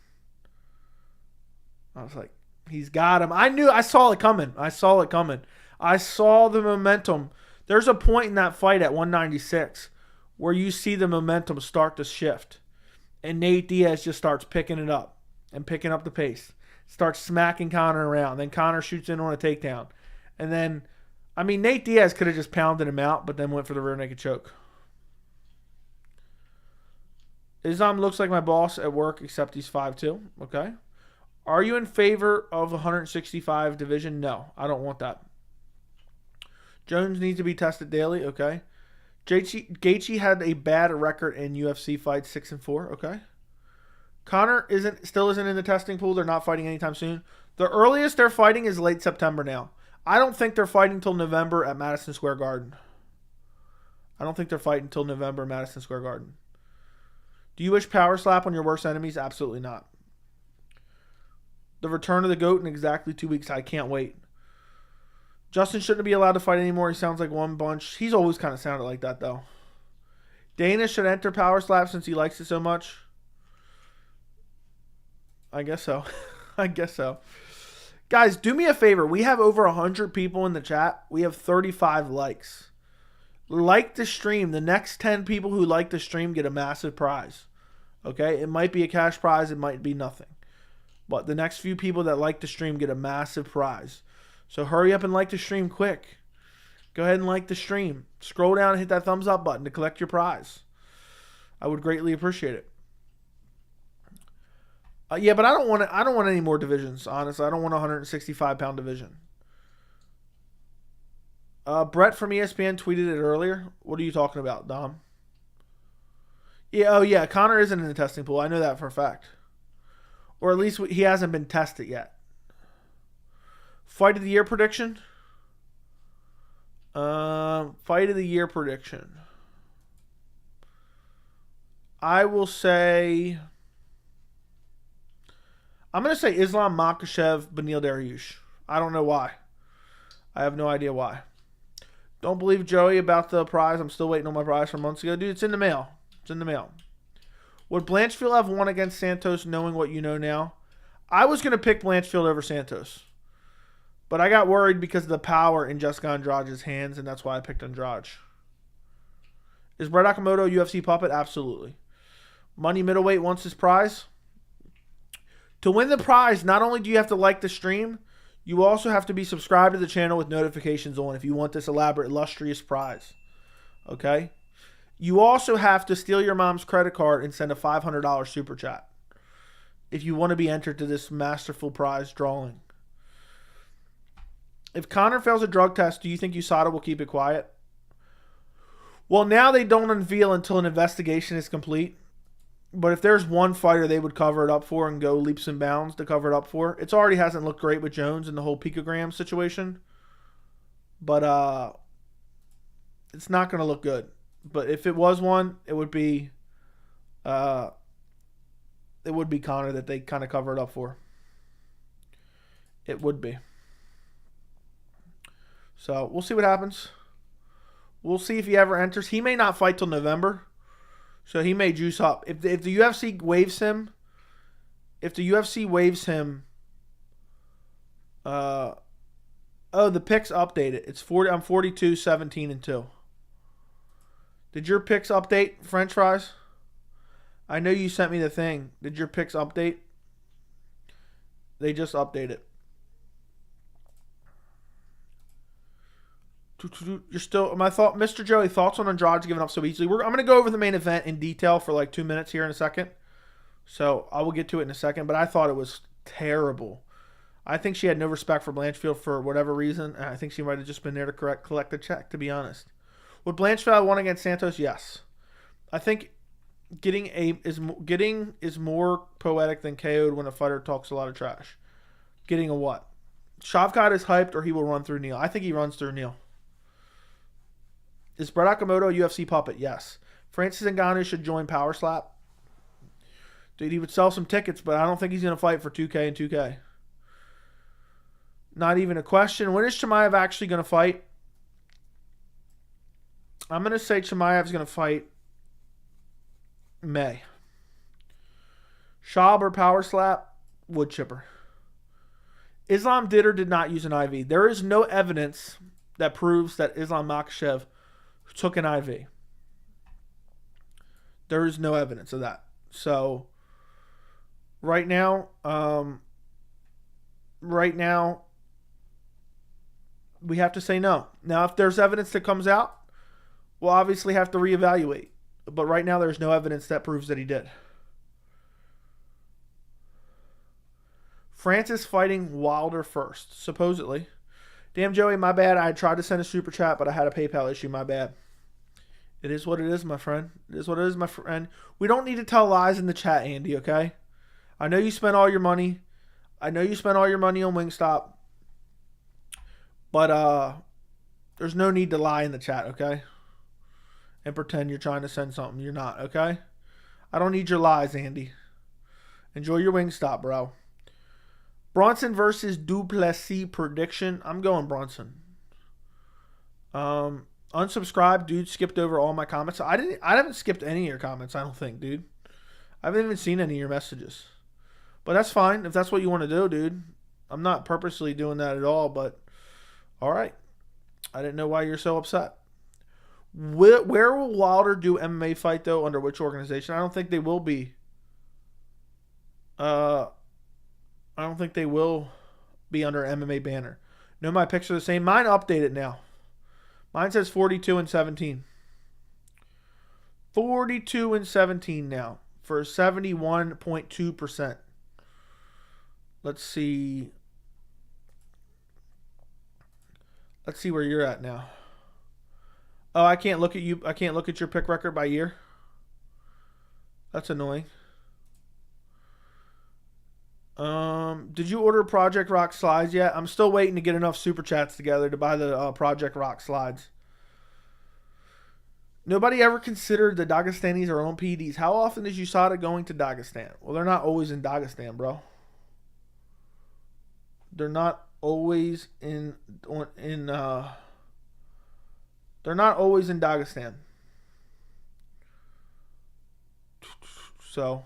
S1: I was like, he's got him. I saw it coming. I saw the momentum. There's a point in that fight at 196 where you see the momentum start to shift. And Nate Diaz just starts picking it up and picking up the pace. Starts smacking Conor around. Then Conor shoots in on a takedown. And then, I mean, Nate Diaz could have just pounded him out, but then went for the rear naked choke. Islam looks like my boss at work, except he's 5'2". Okay. Are you in favor of 165 division? No, I don't want that. Jones needs to be tested daily. Okay. Gaethje had a bad record in UFC fights, 6-4. Okay. Conor still isn't in the testing pool. They're not fighting anytime soon. The earliest they're fighting is late September now. I don't think they're fighting until November at Madison Square Garden. Do you wish power slap on your worst enemies? Absolutely not. The return of the GOAT in exactly 2 weeks. I can't wait. Justin shouldn't be allowed to fight anymore. He sounds like one bunch. He's always kind of sounded like that, though. Dana should enter power slap since he likes it so much. I guess so. Guys, do me a favor. We have over 100 people in the chat. We have 35 likes. Like the stream. The next 10 people who like the stream get a massive prize. Okay? It might be a cash prize. It might be nothing. But the next few people that like the stream get a massive prize. So hurry up and like the stream quick. Go ahead and like the stream. Scroll down and hit that thumbs up button to collect your prize. I would greatly appreciate it. Yeah, but I don't want any more divisions, honestly. I don't want a 165-pound division. Brett from ESPN tweeted it earlier. What are you talking about, Dom? Yeah, Conor isn't in the testing pool. I know that for a fact. Or at least he hasn't been tested yet. Fight of the year prediction? Fight of the year prediction. I will say... I'm going to say Islam Makhachev, Beneil Dariush. I don't know why. I have no idea why. Don't believe Joey about the prize. I'm still waiting on my prize from months ago. Dude, it's in the mail. Would Blanchfield have won against Santos knowing what you know now? I was going to pick Blanchfield over Santos. But I got worried because of the power in Jessica Andrade's hands, and that's why I picked Andrade. Is Brett Okamoto a UFC puppet? Absolutely. Money middleweight wants his prize. To win the prize, not only do you have to like the stream, you also have to be subscribed to the channel with notifications on if you want this elaborate, illustrious prize. Okay? You also have to steal your mom's credit card and send a $500 super chat if you want to be entered to this masterful prize drawing. If Conor fails a drug test, do you think USADA will keep it quiet? Well, now they don't unveil until an investigation is complete. But if there's one fighter they would cover it up for and go leaps and bounds to cover it up for, it already hasn't looked great with Jones and the whole picogram situation. But it's not going to look good. But if it was one, it would be Conor that they kind of cover it up for. It would be. So we'll see what happens. We'll see if he ever enters. He may not fight till November, so he may juice up. If the UFC waives him, the picks updated. It's 40. I'm 42, 17, and 2. Did your picks update, French fries? I know you sent me the thing. Did your picks update? They just updated. You're still Mr. Joey. Thoughts on Andrade giving up so easily? I'm going to go over the main event in detail for like 2 minutes here in a second. So I will get to it in a second. But I thought it was terrible. I think she had no respect for Blanchfield for whatever reason. I think she might have just been there to collect the check, to be honest. Would Blanchfield have won against Santos? Yes. I think getting is more poetic than KO'd when a fighter talks a lot of trash. Getting a what? Shavkat is hyped or he will run through Neal. I think he runs through Neal. Is Brett Okamoto a UFC puppet? Yes. Francis Ngannou should join Power Slap. Dude, he would sell some tickets, but I don't think he's going to fight for 2K and 2K. Not even a question. When is Chimaev actually going to fight? I'm going to say Chimaev's going to fight May. Schaub or Power Slap? Wood chipper. Islam did or did not use an IV. There is no evidence that proves that Islam Makhachev took an IV. There is no evidence of that. So, right now, we have to say no. Now, if there's evidence that comes out, we'll obviously have to reevaluate. But right now, there's no evidence that proves that he did. Francis fighting Wilder first, supposedly. Damn, Joey, my bad. I tried to send a super chat, but I had a PayPal issue. My bad. It is what it is, my friend. It is what it is, my friend. We don't need to tell lies in the chat, Andy, okay? I know you spent all your money. on Wingstop. But there's no need to lie in the chat, okay? And pretend you're trying to send something you're not, okay? I don't need your lies, Andy. Enjoy your Wingstop, bro. Bronson versus Duplessis prediction. I'm going Bronson. Unsubscribed, dude. Skipped over all my comments. I haven't skipped any of your comments, I don't think, dude. I haven't even seen any of your messages. But that's fine if that's what you want to do, dude. I'm not purposely doing that at all, but all right. I didn't know why you're so upset. Where will Wilder do MMA fight, though? Under which organization? I don't think they will be. I don't think they will be under MMA banner. No, my picks are the same. Mine updated now. Mine says 42 and 17. 42 and 17 now for 71.2%. Let's see. Let's see where you're at now. Oh, I can't look at you. I can't look at your pick record by year. That's annoying. Did you order Project Rock slides yet? I'm still waiting to get enough super chats together to buy the Project Rock slides. Nobody ever considered the Dagestanis or own PEDs. How often is Usada going to Dagestan? Well, they're not always in Dagestan, bro. They're not always in they're not always in Dagestan. So,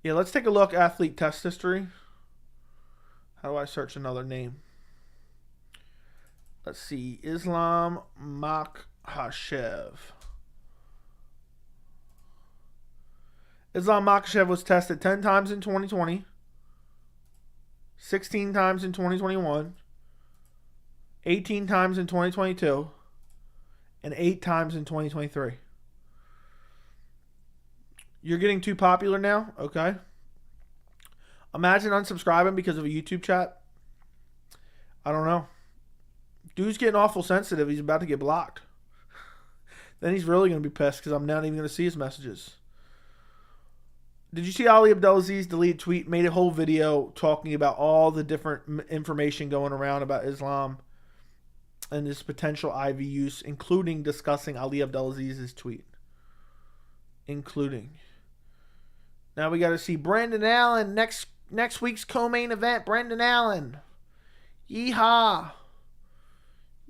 S1: yeah, let's take a look. Athlete test history. How do I search another name? Let's see. Islam Makhachev. Islam Makhachev was tested 10 times in 2020, 16 times in 2021, 18 times in 2022, and 8 times in 2023. You're getting too popular now? Okay. Imagine unsubscribing because of a YouTube chat. I don't know. Dude's getting awful sensitive. He's about to get blocked. Then he's really going to be pissed because I'm not even going to see his messages. Did you see Ali Abdelaziz deleted tweet? Made a whole video talking about all the different information going around about Islam and his potential IV use, including discussing Ali Abdelaziz's tweet. Including. Now we got to see Brendan Allen next week's co-main event. Brendan Allen. Yeehaw.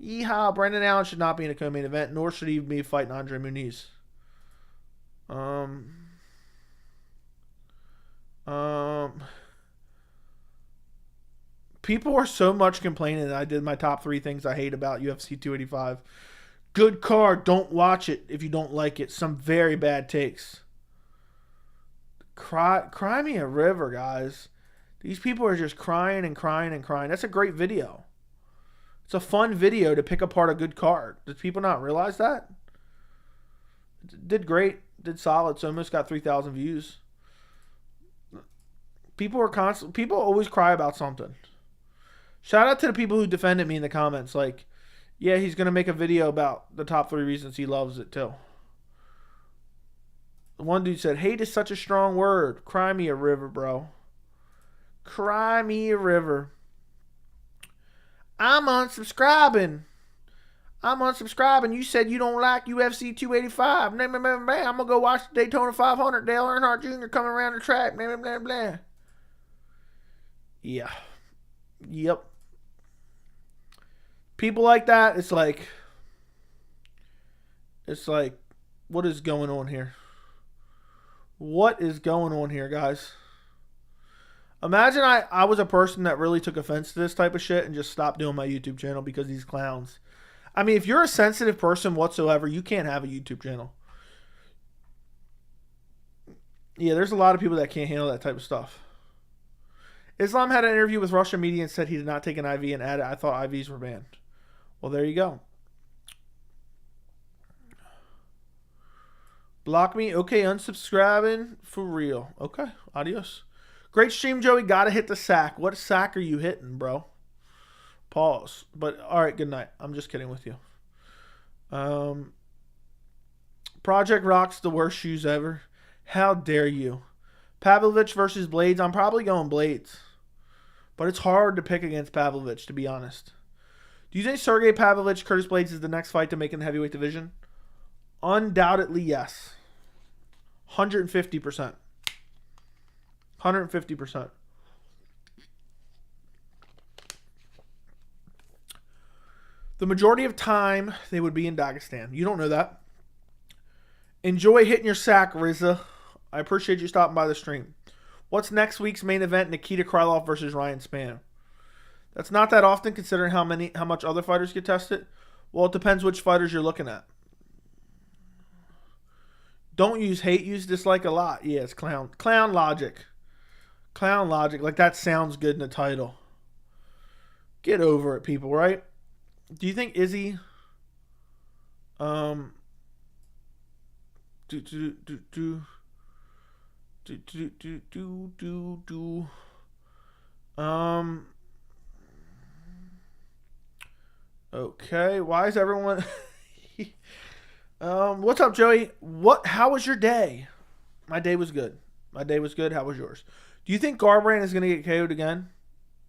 S1: Yeehaw. Brendan Allen should not be in a co-main event, nor should he be fighting Andre Muniz. People are so much complaining that I did my top 3 things I hate about UFC 285. Good card. Don't watch it if you don't like it. Some very bad takes. Cry me a river, guys. These people are just crying and crying and crying. That's a great video. It's a fun video to pick apart a good card. Did people not realize that? Did great. Did solid. So almost got 3,000 views. People always cry about something. Shout out to the people who defended me in the comments. Like, yeah, he's going to make a video about the top 3 reasons he loves it too. One dude said, hate is such a strong word. Cry me a river, bro. Cry me a river. I'm unsubscribing. You said you don't like UFC 285. Blah, blah, blah, blah. I'm going to go watch the Daytona 500. Dale Earnhardt Jr. coming around the track. Blah, blah, blah, blah. Yeah. Yep. People like that, it's like, what is going on here? What is going on here, guys? Imagine I was a person that really took offense to this type of shit and just stopped doing my YouTube channel because of these clowns. I mean, if you're a sensitive person whatsoever, you can't have a YouTube channel. Yeah, there's a lot of people that can't handle that type of stuff. Islam had an interview with Russian media and said he did not take an IV and added, I thought IVs were banned. Well, there you go. Block me. Okay, unsubscribing. For real. Okay, adios. Great stream, Joey. Gotta hit the sack. What sack are you hitting, bro? Pause. But, alright, good night. I'm just kidding with you. Project Rock's the worst shoes ever. How dare you? Pavlovich versus Blades. I'm probably going Blades. But it's hard to pick against Pavlovich, to be honest. Do you think Sergey Pavlovich, Curtis Blades is the next fight to make in the heavyweight division? Undoubtedly, yes. 150%. 150%. The majority of time, they would be in Dagestan. You don't know that. Enjoy hitting your sack, Rizza. I appreciate you stopping by the stream. What's next week's main event? Nikita Krylov versus Ryan Spann. That's not that often considering how much other fighters get tested. Well, it depends which fighters you're looking at. Don't use hate, use dislike a lot. Yeah, it's clown logic. Clown logic. Like that sounds good in the title. Get over it, people, right? Do you think Izzy okay, why is everyone what's up, Joey? How was your day? My day was good. How was yours? Do you think Garbrandt is going to get KO'd again?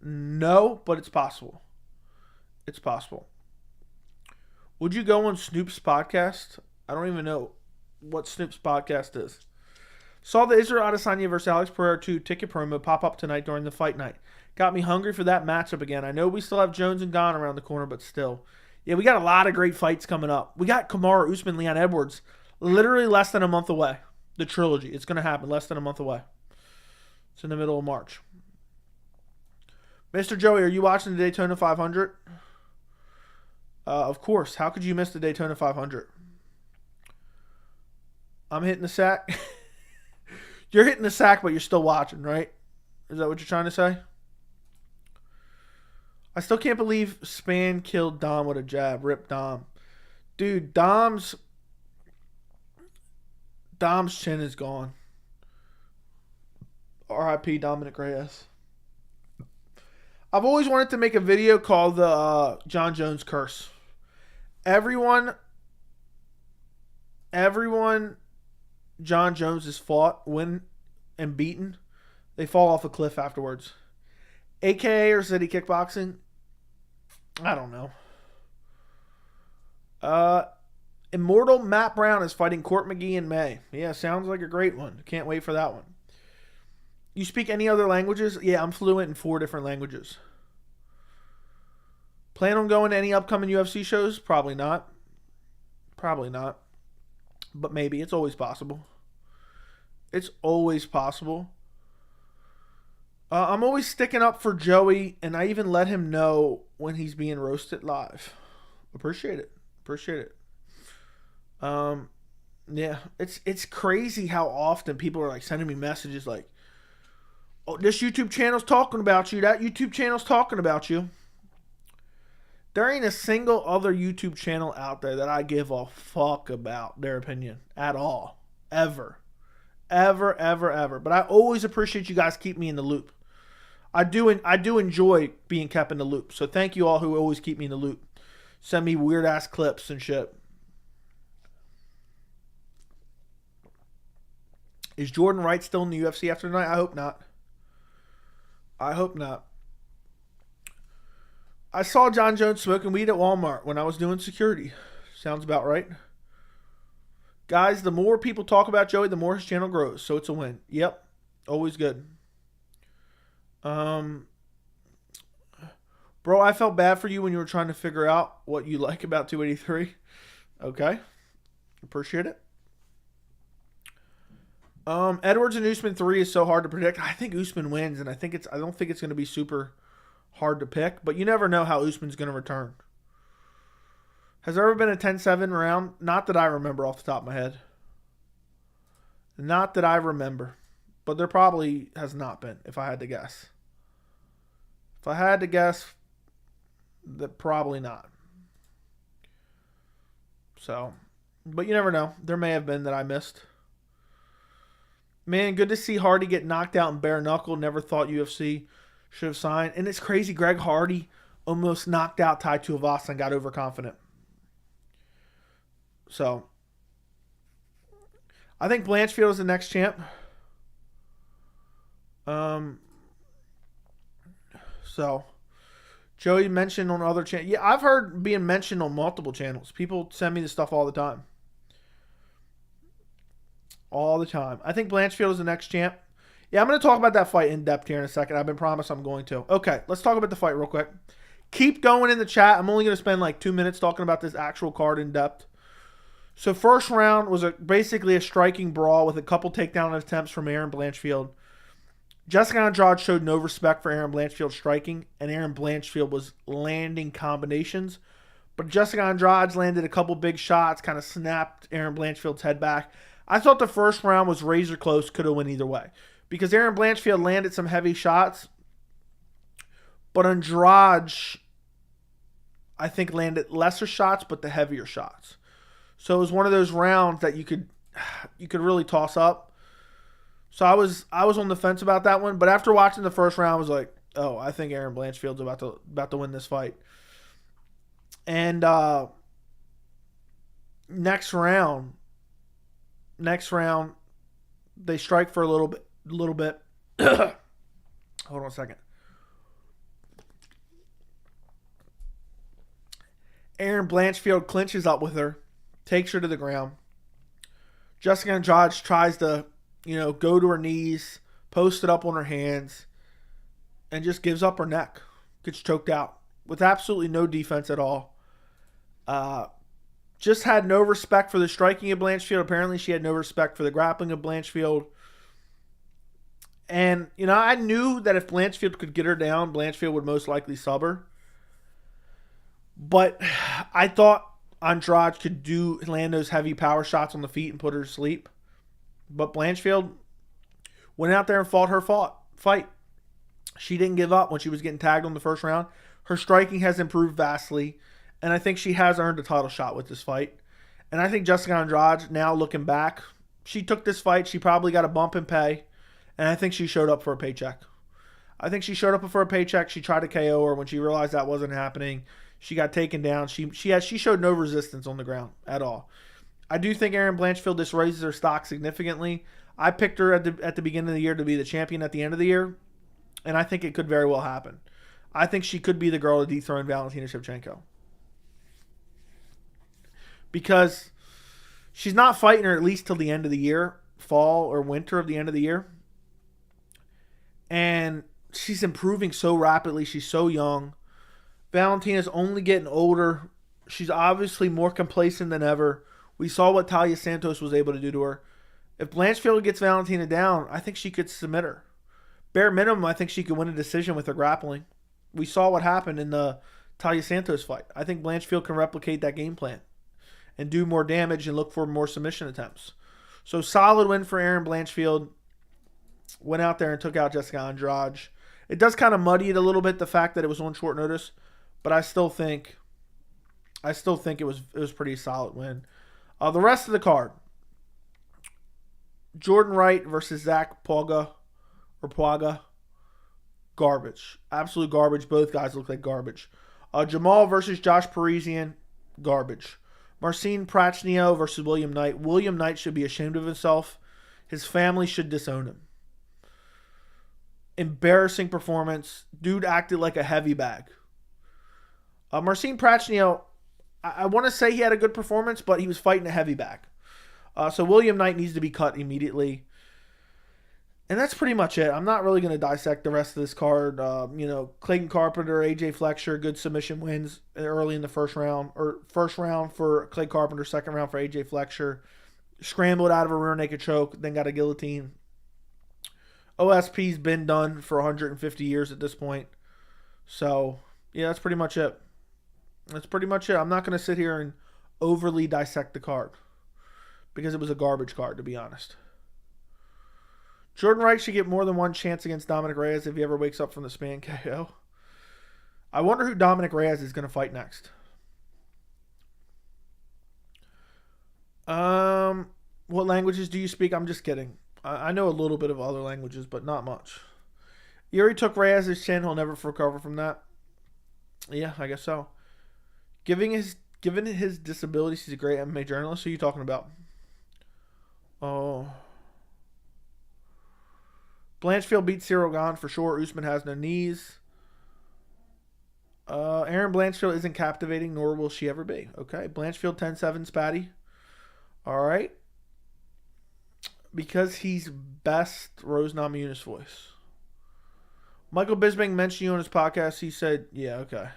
S1: No, but it's possible. It's possible. Would you go on Snoop's podcast? I don't even know what Snoop's podcast is. Saw the Israel Adesanya versus Alex Pereira 2 ticket promo pop up tonight during the fight night. Got me hungry for that matchup again. I know we still have Jones and Gane around the corner, but still. Yeah, we got a lot of great fights coming up. We got Kamaru Usman, Leon Edwards, literally less than a month away. The trilogy. It's going to happen less than a month away. It's in the middle of March. Mr. Joey, are you watching the Daytona 500? Of course. How could you miss the Daytona 500? I'm hitting the sack. You're hitting the sack, but you're still watching, right? Is that what you're trying to say? I still can't believe Spann killed Dom with a jab. Rip Dom. Dude, Dom's chin is gone. R.I.P. Dominic Reyes. I've always wanted to make a video called the Jon Jones curse. Everyone Jon Jones has fought, win, and beaten, they fall off a cliff afterwards. AKA or City Kickboxing? I don't know. Immortal Matt Brown is fighting Court McGee in May. Yeah, sounds like a great one. Can't wait for that one. You speak any other languages? Yeah, I'm fluent in 4 different languages. Plan on going to any upcoming UFC shows? Probably not. Probably not. But maybe. It's always possible. It's always possible. I'm always sticking up for Joey, and I even let him know when he's being roasted live. Appreciate it. Appreciate it. Yeah, it's crazy how often people are like sending me messages like, "Oh, this YouTube channel's talking about you. That YouTube channel's talking about you." There ain't a single other YouTube channel out there that I give a fuck about their opinion at all. Ever. Ever, ever, ever. But I always appreciate you guys keep me in the loop. I do enjoy being kept in the loop. So thank you all who always keep me in the loop. Send me weird ass clips and shit. Is Jordan Wright still in the UFC after tonight? I hope not. I hope not. I saw Jon Jones smoking weed at Walmart when I was doing security. Sounds about right. Guys, the more people talk about Joey, the more his channel grows. So it's a win. Yep. Always good. Bro, I felt bad for you when you were trying to figure out what you like about 283. Okay. Appreciate it. Edwards and Usman 3 is so hard to predict. I think Usman wins, and I don't think it's going to be super hard to pick, but you never know how Usman's going to return. Has there ever been a 10-7 round? Not that I remember off the top of my head. Not that I remember. But there probably has not been, if I had to guess. If I had to guess, that probably not. So, but you never know. There may have been that I missed. Man, good to see Hardy get knocked out in bare knuckle. Never thought UFC should have signed. And it's crazy. Greg Hardy almost knocked out Tai Tuivasa and got overconfident. So, I think Blanchfield is the next champ. So, Joey mentioned on other channels. Yeah, I've heard being mentioned on multiple channels. People send me this stuff all the time. All the time. I think Blanchfield is the next champ. Yeah, I'm going to talk about that fight in depth here in a second. I've been promised I'm going to. Okay, let's talk about the fight real quick. Keep going in the chat. I'm only going to spend like 2 minutes talking about this actual card in depth. So first round was basically a striking brawl with a couple takedown attempts from Erin Blanchfield. Jessica Andrade showed no respect for Erin Blanchfield's striking, and Erin Blanchfield was landing combinations. But Jessica Andrade landed a couple big shots, kind of snapped Erin Blanchfield's head back. I thought the first round was razor close, could have went either way. Because Erin Blanchfield landed some heavy shots, but Andrade, I think, landed lesser shots, but the heavier shots. So it was one of those rounds that you could really toss up. So I was on the fence about that one, but after watching the first round, I was like, oh, I think Erin Blanchfield's about to win this fight. And next round, they strike for a little bit. Hold on a second. Erin Blanchfield clinches up with her, takes her to the ground. Jessica Andrade tries to, go to her knees, post it up on her hands, and just gives up her neck. Gets choked out with absolutely no defense at all. Just had no respect for the striking of Blanchfield. Apparently she had no respect for the grappling of Blanchfield. And, I knew that if Blanchfield could get her down, Blanchfield would most likely sub her. But I thought Andrade could land those heavy power shots on the feet and put her to sleep. But Blanchfield went out there and fought her fight. She didn't give up when she was getting tagged on the first round. Her striking has improved vastly. And I think she has earned a title shot with this fight. And I think Jessica Andrade, now looking back, she took this fight. She probably got a bump in pay. And I think she showed up for a paycheck. She tried to KO her when she realized that wasn't happening. She got taken down. She showed no resistance on the ground at all. I do think Erin Blanchfield, this raises her stock significantly. I picked her at the beginning of the year to be the champion at the end of the year. And I think it could very well happen. I think she could be the girl to dethrone Valentina Shevchenko. Because she's not fighting her at least till the end of the year, fall or winter of the end of the year. And she's improving so rapidly. She's so young. Valentina's only getting older. She's obviously more complacent than ever. We saw what Talia Santos was able to do to her. If Blanchfield gets Valentina down, I think she could submit her. Bare minimum, I think she could win a decision with her grappling. We saw what happened in the Talia Santos fight. I think Blanchfield can replicate that game plan and do more damage and look for more submission attempts. So solid win for Erin Blanchfield. Went out there and took out Jessica Andrade. It does kind of muddy it a little bit, the fact that it was on short notice, but I still think it was pretty solid win. The rest of the card: Jordan Wright versus Zach Pauga. Garbage. Absolute garbage. Both guys look like garbage. Jamal versus Josh Parisian. Garbage. Marcin Prachnio versus William Knight. William Knight should be ashamed of himself. His family should disown him. Embarrassing performance. Dude acted like a heavy bag. Marcin Prachnio, I want to say he had a good performance, but he was fighting a heavy bag. So William Knight needs to be cut immediately. And that's pretty much it. I'm not really going to dissect the rest of this card. Clayton Carpenter, AJ Fletcher, good submission wins early in the first round. Or first round for Clay Carpenter, second round for AJ Fletcher. Scrambled out of a rear naked choke, then got a guillotine. OSP's been done for 150 years at this point. So, yeah, that's pretty much it. I'm not going to sit here and overly dissect the card because it was a garbage card, to be honest. Jordan Wright should get more than one chance against Dominic Reyes if he ever wakes up from the span KO. I wonder who Dominic Reyes is going to fight next. What languages do you speak? I'm just kidding. I know a little bit of other languages, but not much. Yuri took Reyes' chin. He'll never recover from that. Yeah, I guess so. Given his disabilities, he's a great MMA journalist. Who are you talking about? Oh. Blanchfield beat Ciryl Gane for sure. Usman has no knees. Erin Blanchfield isn't captivating, nor will she ever be. Okay. Blanchfield 10-7 Spatty. All right. Because he's best, Rose Namajunas voice. Michael Bisping mentioned you on his podcast. He said, yeah, okay.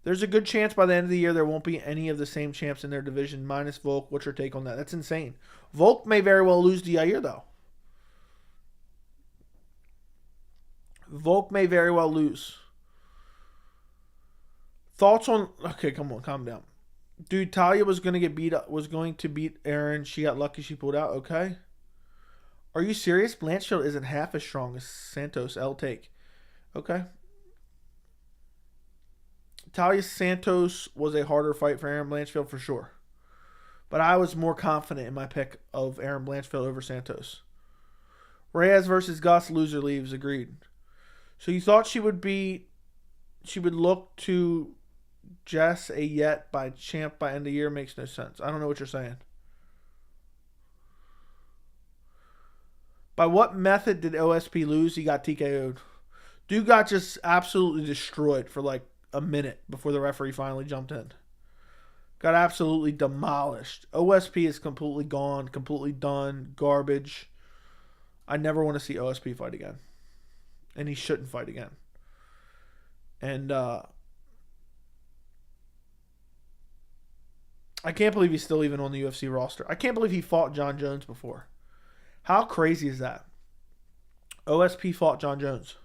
S1: There's a good chance by the end of the year there won't be any of the same champs in their division, minus Volk. What's your take on that? That's insane. Volk may very well lose to Yair, though. Volk may very well lose. Thoughts on... Okay, come on, calm down. Dude, Talia was going to beat Erin. She got lucky she pulled out. Okay. Are you serious? Blanchfield isn't half as strong as Santos. L take. Okay. Talia Santos was a harder fight for Erin Blanchfield for sure. But I was more confident in my pick of Erin Blanchfield over Santos. Reyes versus Gus, loser leaves. Agreed. So you thought she would look to Jess a yet by champ by end of the year? Makes no sense. I don't know what you're saying. By what method did OSP lose? He got TKO'd. Dude got just absolutely destroyed for like a minute before the referee finally jumped in. Got absolutely demolished. OSP is completely gone, completely done, garbage. I never want to see OSP fight again. And he shouldn't fight again. And I can't believe he's still even on the UFC roster. I can't believe he fought Jon Jones before. How crazy is that? OSP fought Jon Jones.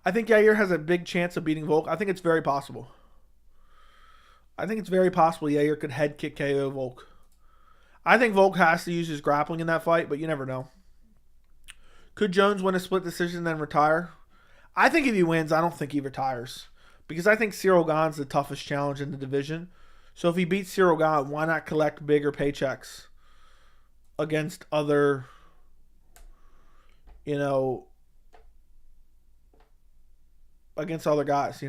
S1: I think Yair has a big chance of beating Volk. I think it's very possible. Yair could head kick KO Volk. I think Volk has to use his grappling in that fight, but you never know. Could Jones win a split decision and then retire? I think if he wins, I don't think he retires. Because I think Ciryl Gane's the toughest challenge in the division. So if he beats Ciryl Gane, why not collect bigger paychecks against other, against other guys,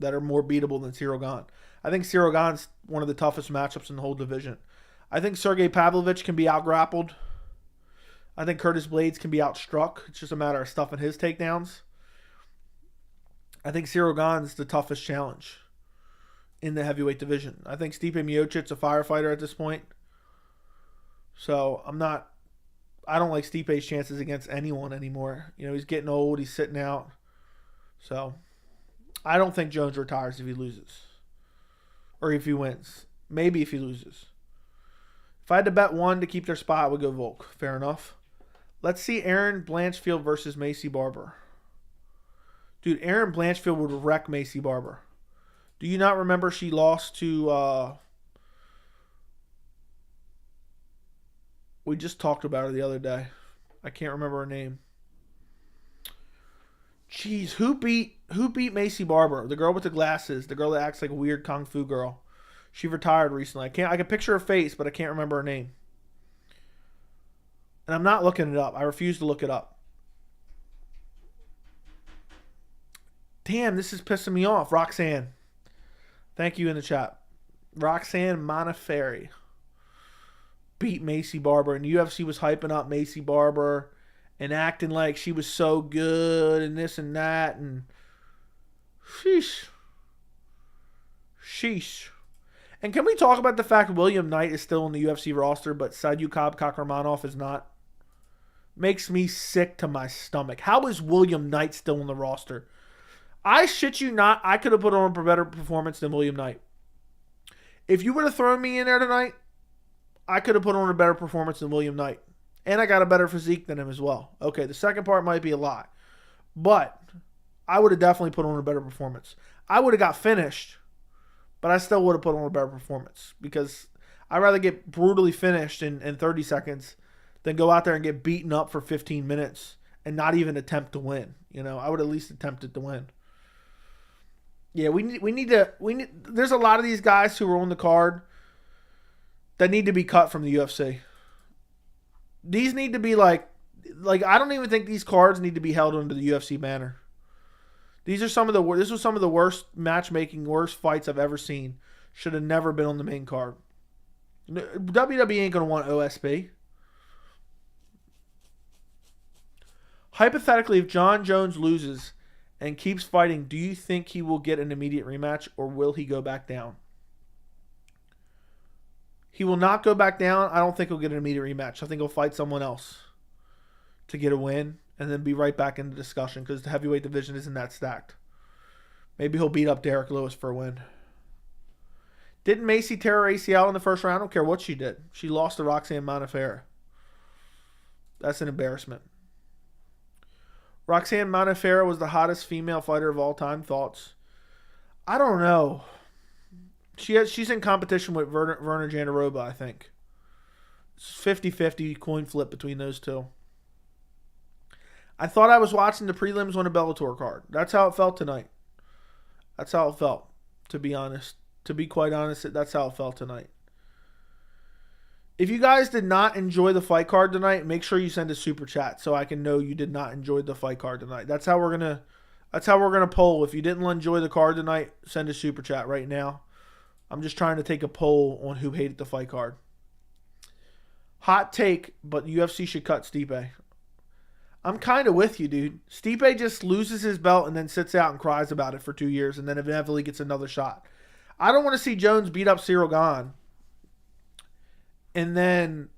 S1: that are more beatable than Ciryl Gane. I think Ciryl Gane's one of the toughest matchups in the whole division. I think Sergey Pavlovich can be out-grappled. I think Curtis Blades can be outstruck. It's just a matter of stuffing his takedowns. I think Ciryl Gane's the toughest challenge in the heavyweight division. I think Stipe Miocic's a firefighter at this point. So I'm not I don't like Stipe's chances against anyone anymore. You know, he's getting old. He's sitting out. So I don't think Jones retires if he loses. Or if he wins. Maybe if he loses. If I had to bet one to keep their spot, I would go Volk. Fair enough. Let's see Erin Blanchfield versus Macy Barber. Dude, Erin Blanchfield would wreck Macy Barber. Do you not remember she lost to... we just talked about her the other day. I can't remember her name. Jeez, who beat Macy Barber? The girl with the glasses. The girl that acts like a weird kung fu girl. She retired recently. I can picture her face, but I can't remember her name. And I'm not looking it up. I refuse to look it up. Damn, this is pissing me off. Roxanne. Thank you in the chat. Roxanne Modafferi beat Macy Barber, and the UFC was hyping up Macy Barber and acting like she was so good and this and that, and sheesh. And can we talk about the fact William Knight is still in the UFC roster, but Sadyukab Kakhramonov is not? Makes me sick to my stomach. How is William Knight still in the roster? I shit you not, I could have put on a better performance than William Knight. If you would have thrown me in there tonight, I could have put on a better performance than William Knight. And I got a better physique than him as well. Okay, the second part might be a lot. But I would have definitely put on a better performance. I would have got finished, but I still would have put on a better performance. Because I'd rather get brutally finished in 30 seconds than go out there and get beaten up for 15 minutes and not even attempt to win. You know, I would at least attempted to win. Yeah, we need there's a lot of these guys who are on the card that need to be cut from the UFC. These need to be like I don't even think these cards need to be held under the UFC banner. This was some of the worst matchmaking, worst fights I've ever seen. Should have never been on the main card. WWE ain't gonna want OSP. Hypothetically, if Jon Jones loses and keeps fighting, do you think he will get an immediate rematch, or will he go back down? He will not go back down. I don't think he'll get an immediate rematch. I think he'll fight someone else to get a win and then be right back in the discussion because the heavyweight division isn't that stacked. Maybe he'll beat up Derek Lewis for a win. Didn't Macy tear her ACL in the first round? I don't care what she did. She lost to Roxanne Modafferi. That's an embarrassment. Roxanne Modafferi was the hottest female fighter of all time. Thoughts? I don't know. She's in competition with Werner Jandiroba, I think. It's 50-50 coin flip between those two. I thought I was watching the prelims on a Bellator card. That's how it felt tonight. That's how it felt, to be honest. To be quite honest, that's how it felt tonight. If you guys did not enjoy the fight card tonight, make sure you send a super chat so I can know you did not enjoy the fight card tonight. That's how we're gonna poll. If you didn't enjoy the card tonight, send a super chat right now. I'm just trying to take a poll on who hated the fight card. Hot take, but UFC should cut Stipe. I'm kind of with you, dude. Stipe just loses his belt and then sits out and cries about it for 2 years and then inevitably gets another shot. I don't want to see Jones beat up Ciryl Gane and then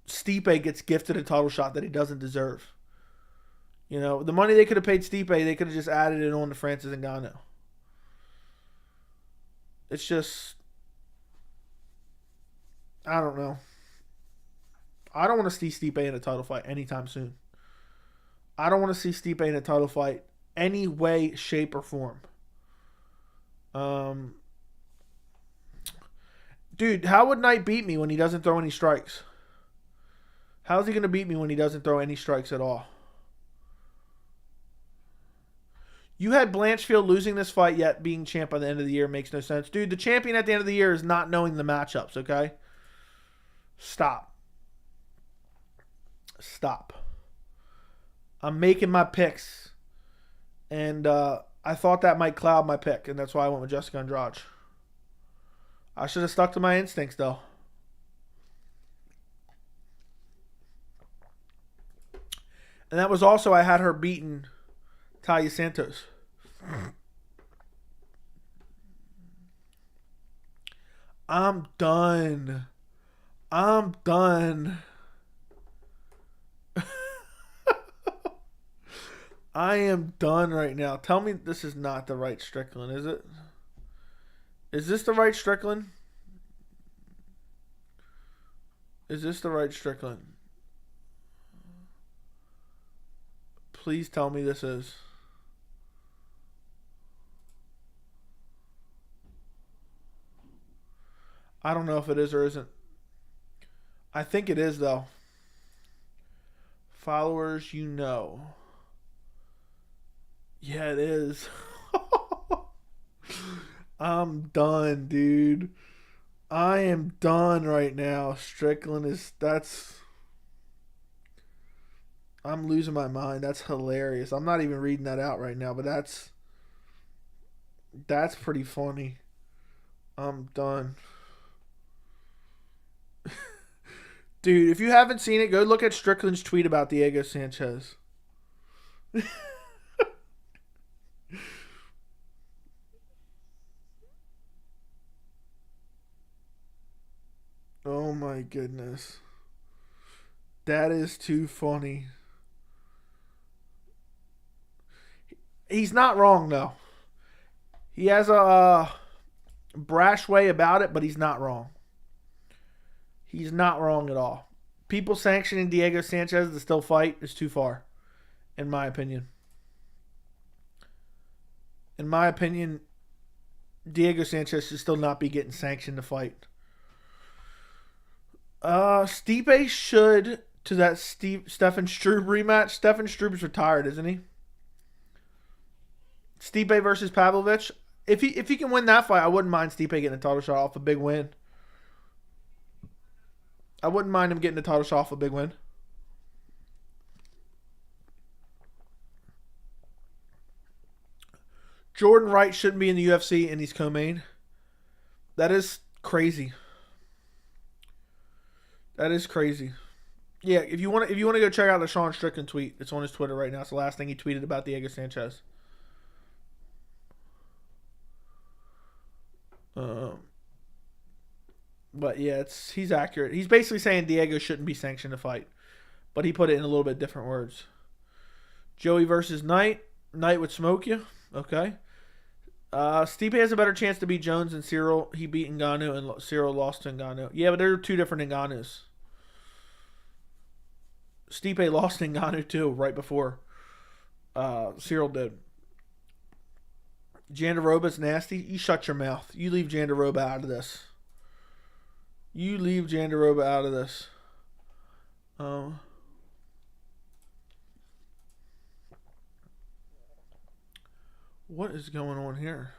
S1: Stipe gets gifted a title shot that he doesn't deserve. You know, the money they could have paid Stipe, they could have just added it on to Francis Ngannou. It's just, I don't know. I don't want to see Stipe in a title fight anytime soon. I don't want to see Stipe in a title fight any way, shape, or form. Dude, how would Knight beat me when he doesn't throw any strikes? How's he going to beat me when he doesn't throw any strikes at all? You had Blanchfield losing this fight, yet being champ by the end of the year makes no sense. Dude, the champion at the end of the year is not knowing the matchups, okay? Stop. I'm making my picks. And I thought that might cloud my pick, and that's why I went with Jessica Andrade. I should have stuck to my instincts, though. And that was also, I had her beating Talia Santos. I'm done. I am done right now. Tell me this is not the right Strickland, is it? Is this the right Strickland? Is this the right Strickland? Please tell me this is. I don't know if it is or isn't. I think it is, though. Followers, you know. Yeah, it is. I'm done, dude. I am done right now. Strickland is... I'm losing my mind. That's hilarious. I'm not even reading that out right now, but that's pretty funny. I'm done. Dude, if you haven't seen it, go look at Strickland's tweet about Diego Sanchez. Oh my goodness. That is too funny. He's not wrong, though. He has a brash way about it, but he's not wrong. He's not wrong at all. People sanctioning Diego Sanchez to still fight is too far, in my opinion. In my opinion, Diego Sanchez should still not be getting sanctioned to fight. Stipe should, to that Stefan Struve rematch. Stefan Struve's retired, isn't he? Stipe versus Pavlovich. If he can win that fight, I wouldn't mind Stipe getting a title shot off a big win. I wouldn't mind him getting a title shot off a big win. Jordan Wright shouldn't be in the UFC and he's co-main. That is crazy. That is crazy. Yeah, if you want to go check out the Sean Strickland tweet, it's on his Twitter right now. It's the last thing he tweeted about Diego Sanchez. But yeah, he's accurate. He's basically saying Diego shouldn't be sanctioned to fight, but he put it in a little bit different words. Joey versus Knight. Knight would smoke you. Okay. Stipe has a better chance to beat Jones than Ciryl. He beat Ngannou and Ciryl lost to Ngannou. Yeah, but they're two different Ngannous. Stipe lost to Ngannou too right before Ciryl did. Jandiroba's nasty. You shut your mouth. You leave Jandiroba out of this. You leave Jandiroba out of this. What is going on here?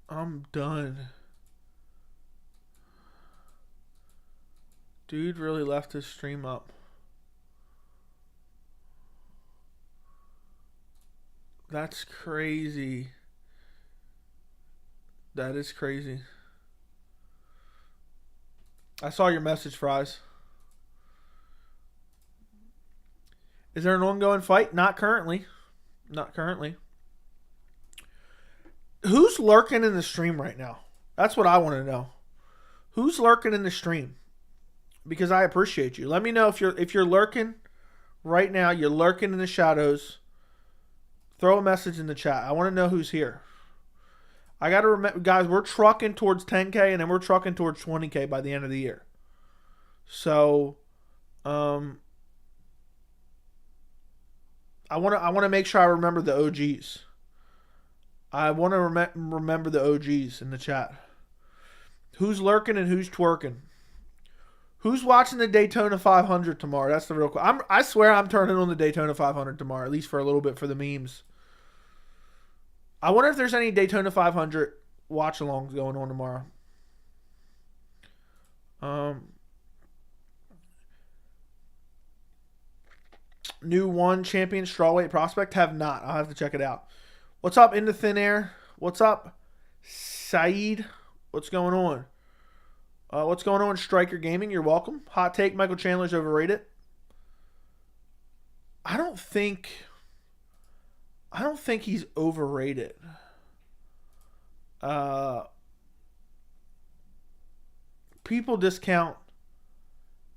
S1: I'm done. Dude really left his stream up. That's crazy. That is crazy. I saw your message, Fries. Is there an ongoing fight? Not currently. Not currently. Who's lurking in the stream right now? That's what I want to know. Who's lurking in the stream? Because I appreciate you. Let me know if you're lurking right now. You're lurking in the shadows. Throw a message in the chat. I want to know who's here. I got to remember, guys, we're trucking towards 10K and then we're trucking towards 20K by the end of the year. So, I want to make sure I remember the OGs. I want to remember the OGs in the chat. Who's lurking and who's twerking? Who's watching the Daytona 500 tomorrow? That's the real question. I swear I'm turning on the Daytona 500 tomorrow, at least for a little bit for the memes. I wonder if there's any Daytona 500 watch-alongs going on tomorrow. New one champion strawweight prospect? Have not. I'll have to check it out. What's up, Into Thin Air? What's up, Saeed? What's going on? What's going on, Striker Gaming? You're welcome. Hot take, Michael Chandler's overrated. I don't think he's overrated. People discount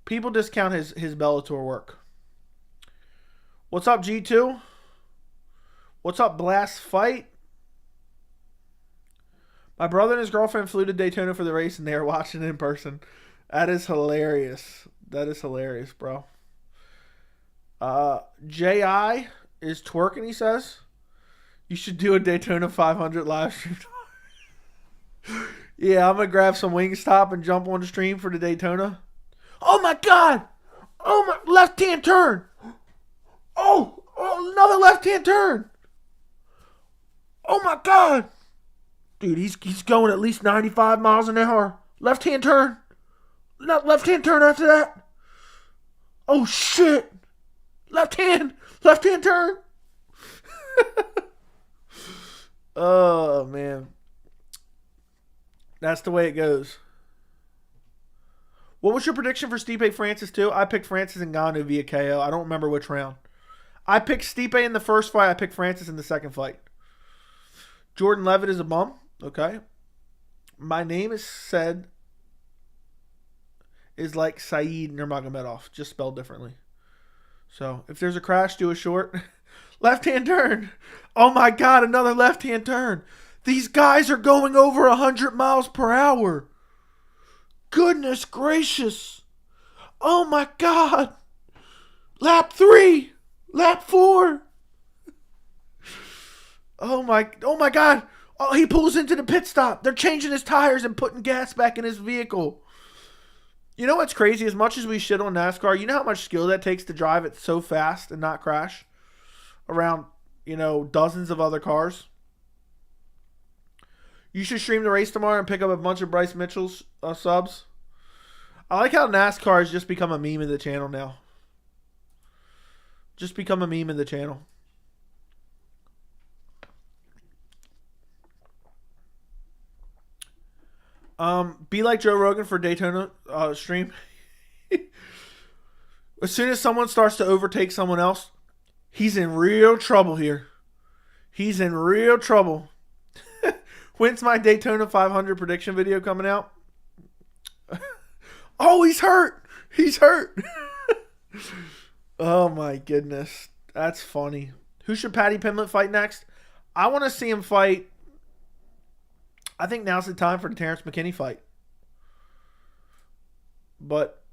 S1: People discount his Bellator work. What's up, G2? What's up, Blast Fight? My brother and his girlfriend flew to Daytona for the race, and they are watching it in person. That is hilarious. That is hilarious, bro. J.I. is twerking, he says. You should do a Daytona 500 live stream. Yeah, I'm going to grab some Wingstop and jump on the stream for the Daytona. Oh, my God. Oh, my. Left-hand turn. Oh, another left-hand turn. Oh, my God. Dude, he's going at least 95 miles an hour. Left-hand turn. Not left-hand turn after that. Oh, shit. Left-hand turn. Oh, man. That's the way it goes. What was your prediction for Stipe Francis, too? I picked Francis and Ngannou via KO. I don't remember which round. I picked Stipe in the first fight. I picked Francis in the second fight. Jordan Levitt is a bum. Okay. My name is like Saeed Nurmagomedov, just spelled differently. So, if there's a crash, do a short. Left-hand turn. Oh, my God, another left-hand turn. These guys are going over 100 miles per hour. Goodness gracious. Oh, my God. Lap 3. Lap 4. Oh, my God. Oh, he pulls into the pit stop. They're changing his tires and putting gas back in his vehicle. You know what's crazy? As much as we shit on NASCAR, you know how much skill that takes to drive it so fast and not crash around, dozens of other cars? You should stream the race tomorrow and pick up a bunch of Bryce Mitchell's subs. I like how NASCAR has just become a meme in the channel now. Just become a meme in the channel. Be like Joe Rogan for Daytona stream. As soon as someone starts to overtake someone else, he's in real trouble here. He's in real trouble. When's my Daytona 500 prediction video coming out? Oh, he's hurt. He's hurt. Oh, my goodness. That's funny. Who should Paddy Pimblett fight next? I want to see him fight. I think now's the time for the Terrence McKinney fight. But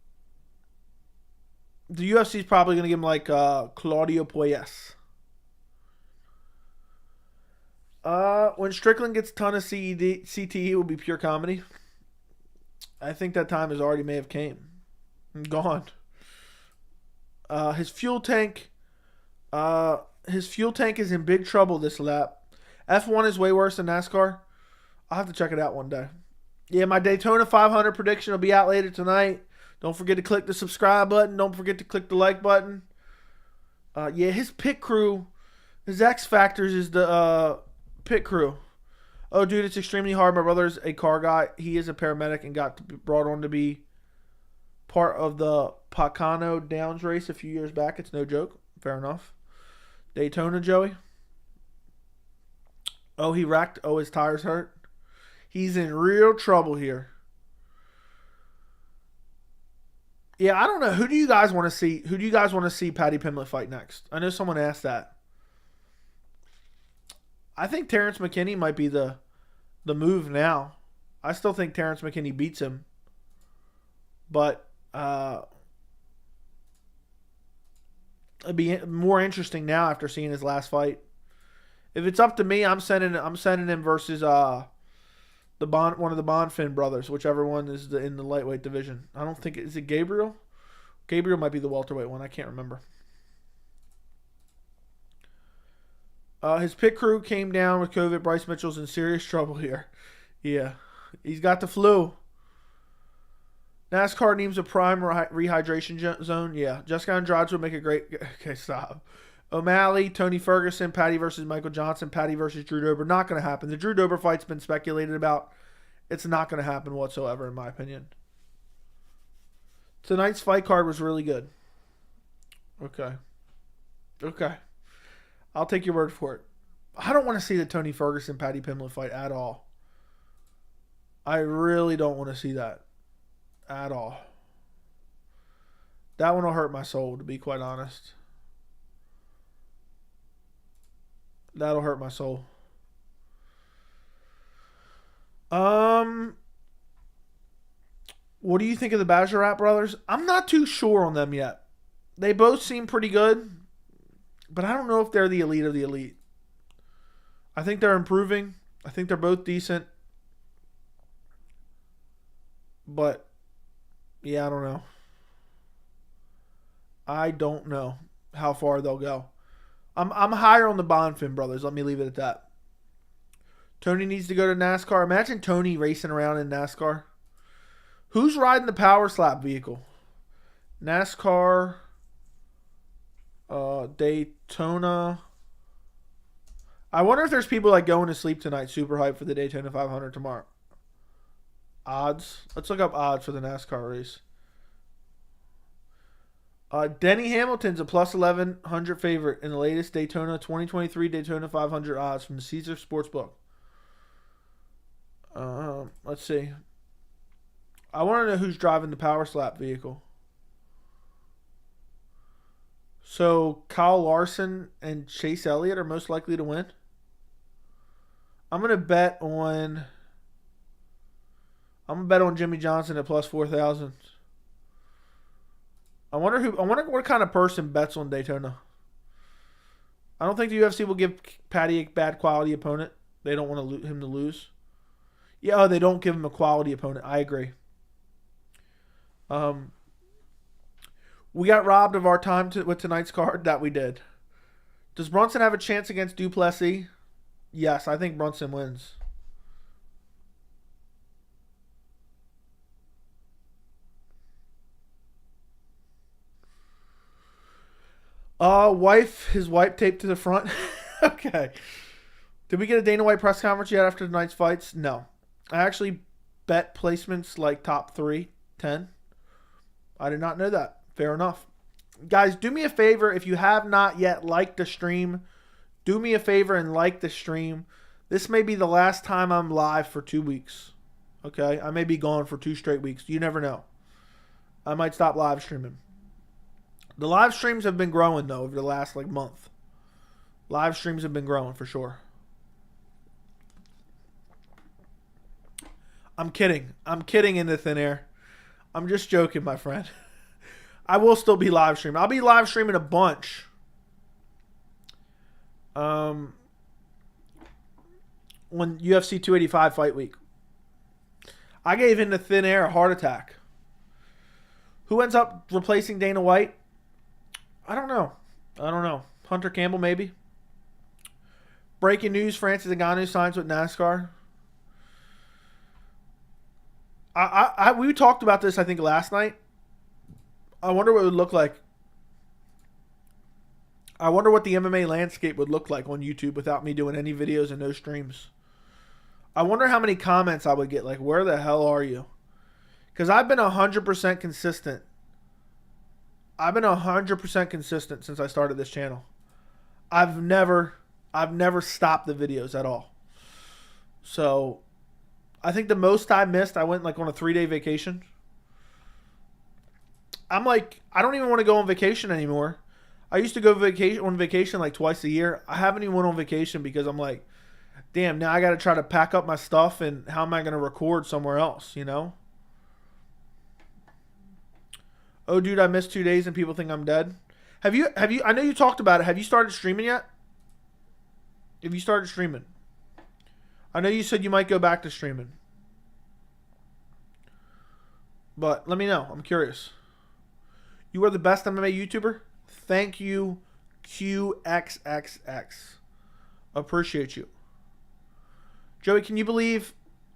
S1: the UFC is probably going to give him like Claudio Puelles. When Strickland gets a ton of CTE, it will be pure comedy. I think that time has already may have came. Gone. His fuel tank is in big trouble this lap. F1 is way worse than NASCAR. I'll have to check it out one day. Yeah, my Daytona 500 prediction will be out later tonight. Don't forget to click the subscribe button. Don't forget to click the like button. Yeah, his pit crew, his X Factors is the pit crew. Oh, dude, it's extremely hard. My brother's a car guy. He is a paramedic and got brought on to be part of the Pacano Downs race a few years back. It's no joke. Fair enough. Daytona, Joey. Oh, he wrecked. Oh, his tires hurt. He's in real trouble here. Yeah, I don't know. Who do you guys want to see? Who do you guys want to see Paddy Pimblett fight next? I know someone asked that. I think Terrence McKinney might be the move now. I still think Terrence McKinney beats him. But it'd be more interesting now after seeing his last fight. If it's up to me, I'm sending him versus one of the Bonfin brothers, whichever one is in the lightweight division. I don't think is it Gabriel. Gabriel might be the welterweight one. I can't remember. His pit crew came down with COVID. Bryce Mitchell's in serious trouble here. Yeah, he's got the flu. NASCAR needs a prime rehydration zone. Yeah, Jessica Andrade would make a great. Okay, stop. O'Malley, Tony Ferguson, Paddy versus Michael Johnson, Paddy versus Drew Dober. Not going to happen. The Drew Dober fight's been speculated about. It's not going to happen whatsoever, in my opinion. Tonight's fight card was really good. Okay. I'll take your word for it. I don't want to see the Tony Ferguson Paddy Pimblett fight at all. I really don't want to see that at all. That one will hurt my soul, to be quite honest. That'll hurt my soul. What do you think of the Bajorat brothers? I'm not too sure on them yet. They both seem pretty good, but I don't know if they're the elite of the elite. I think they're improving. I think they're both decent. But, yeah, I don't know. I don't know how far they'll go. I'm higher on the Bonfim brothers. Let me leave it at that. Tony needs to go to NASCAR. Imagine Tony racing around in NASCAR. Who's riding the Power Slap vehicle? NASCAR, Daytona. I wonder if there's people like going to sleep tonight, super hyped for the Daytona 500 tomorrow. Odds. Let's look up odds for the NASCAR race. Denny Hamilton's a plus 1,100 favorite in the latest Daytona 2023 Daytona 500 odds from the Caesar Sportsbook. Let's see. I want to know who's driving the Power Slap vehicle. So Kyle Larson and Chase Elliott are most likely to win. I'm gonna bet on Jimmy Johnson at plus 4,000. I wonder what kind of person bets on Daytona. I don't think the UFC will give Patty a bad quality opponent. They don't want him to lose. Yeah, they don't give him a quality opponent. I agree. We got robbed of our time with tonight's card. That we did. Does Brunson have a chance against Duplessis? Yes, I think Brunson wins. His wife taped to the front. Okay. Did we get a Dana White press conference yet after tonight's fights? No. I actually bet placements like top 3, 10. I did not know that. Fair enough. Guys, do me a favor. If you have not yet liked the stream, do me a favor and like the stream. This may be the last time I'm live for 2 weeks. Okay? I may be gone for 2 straight weeks. You never know. I might stop live streaming. The live streams have been growing, though, over the last month. Live streams have been growing for sure. I'm kidding. I'm kidding in the thin air. I'm just joking, my friend. I will still be live streaming. I'll be live streaming a bunch. When UFC 285 fight week. I gave In the Thin Air a heart attack. Who ends up replacing Dana White? I don't know. Hunter Campbell, maybe. Breaking news, Francis Ngannou signs with NASCAR. We talked about this, I think, last night. I wonder what it would look like. I wonder what the MMA landscape would look like on YouTube without me doing any videos and no streams. I wonder how many comments I would get, like, where the hell are you? Because I've been 100% consistent. I've been 100% consistent since I started this channel. I've never stopped the videos at all. So, I think the most I missed, I went on a 3-day vacation. I'm like, I don't even want to go on vacation anymore. I used to go on vacation like twice a year. I haven't even went on vacation because I'm like, damn, now I got to try to pack up my stuff and how am I going to record somewhere else, you know? Oh, dude, I missed 2 days and people think I'm dead. Have you, I know you talked about it. Have you started streaming yet? Have you started streaming? I know you said you might go back to streaming. But let me know. I'm curious. You are the best MMA YouTuber. Thank you, QXXX. Appreciate you. Joey, can you believe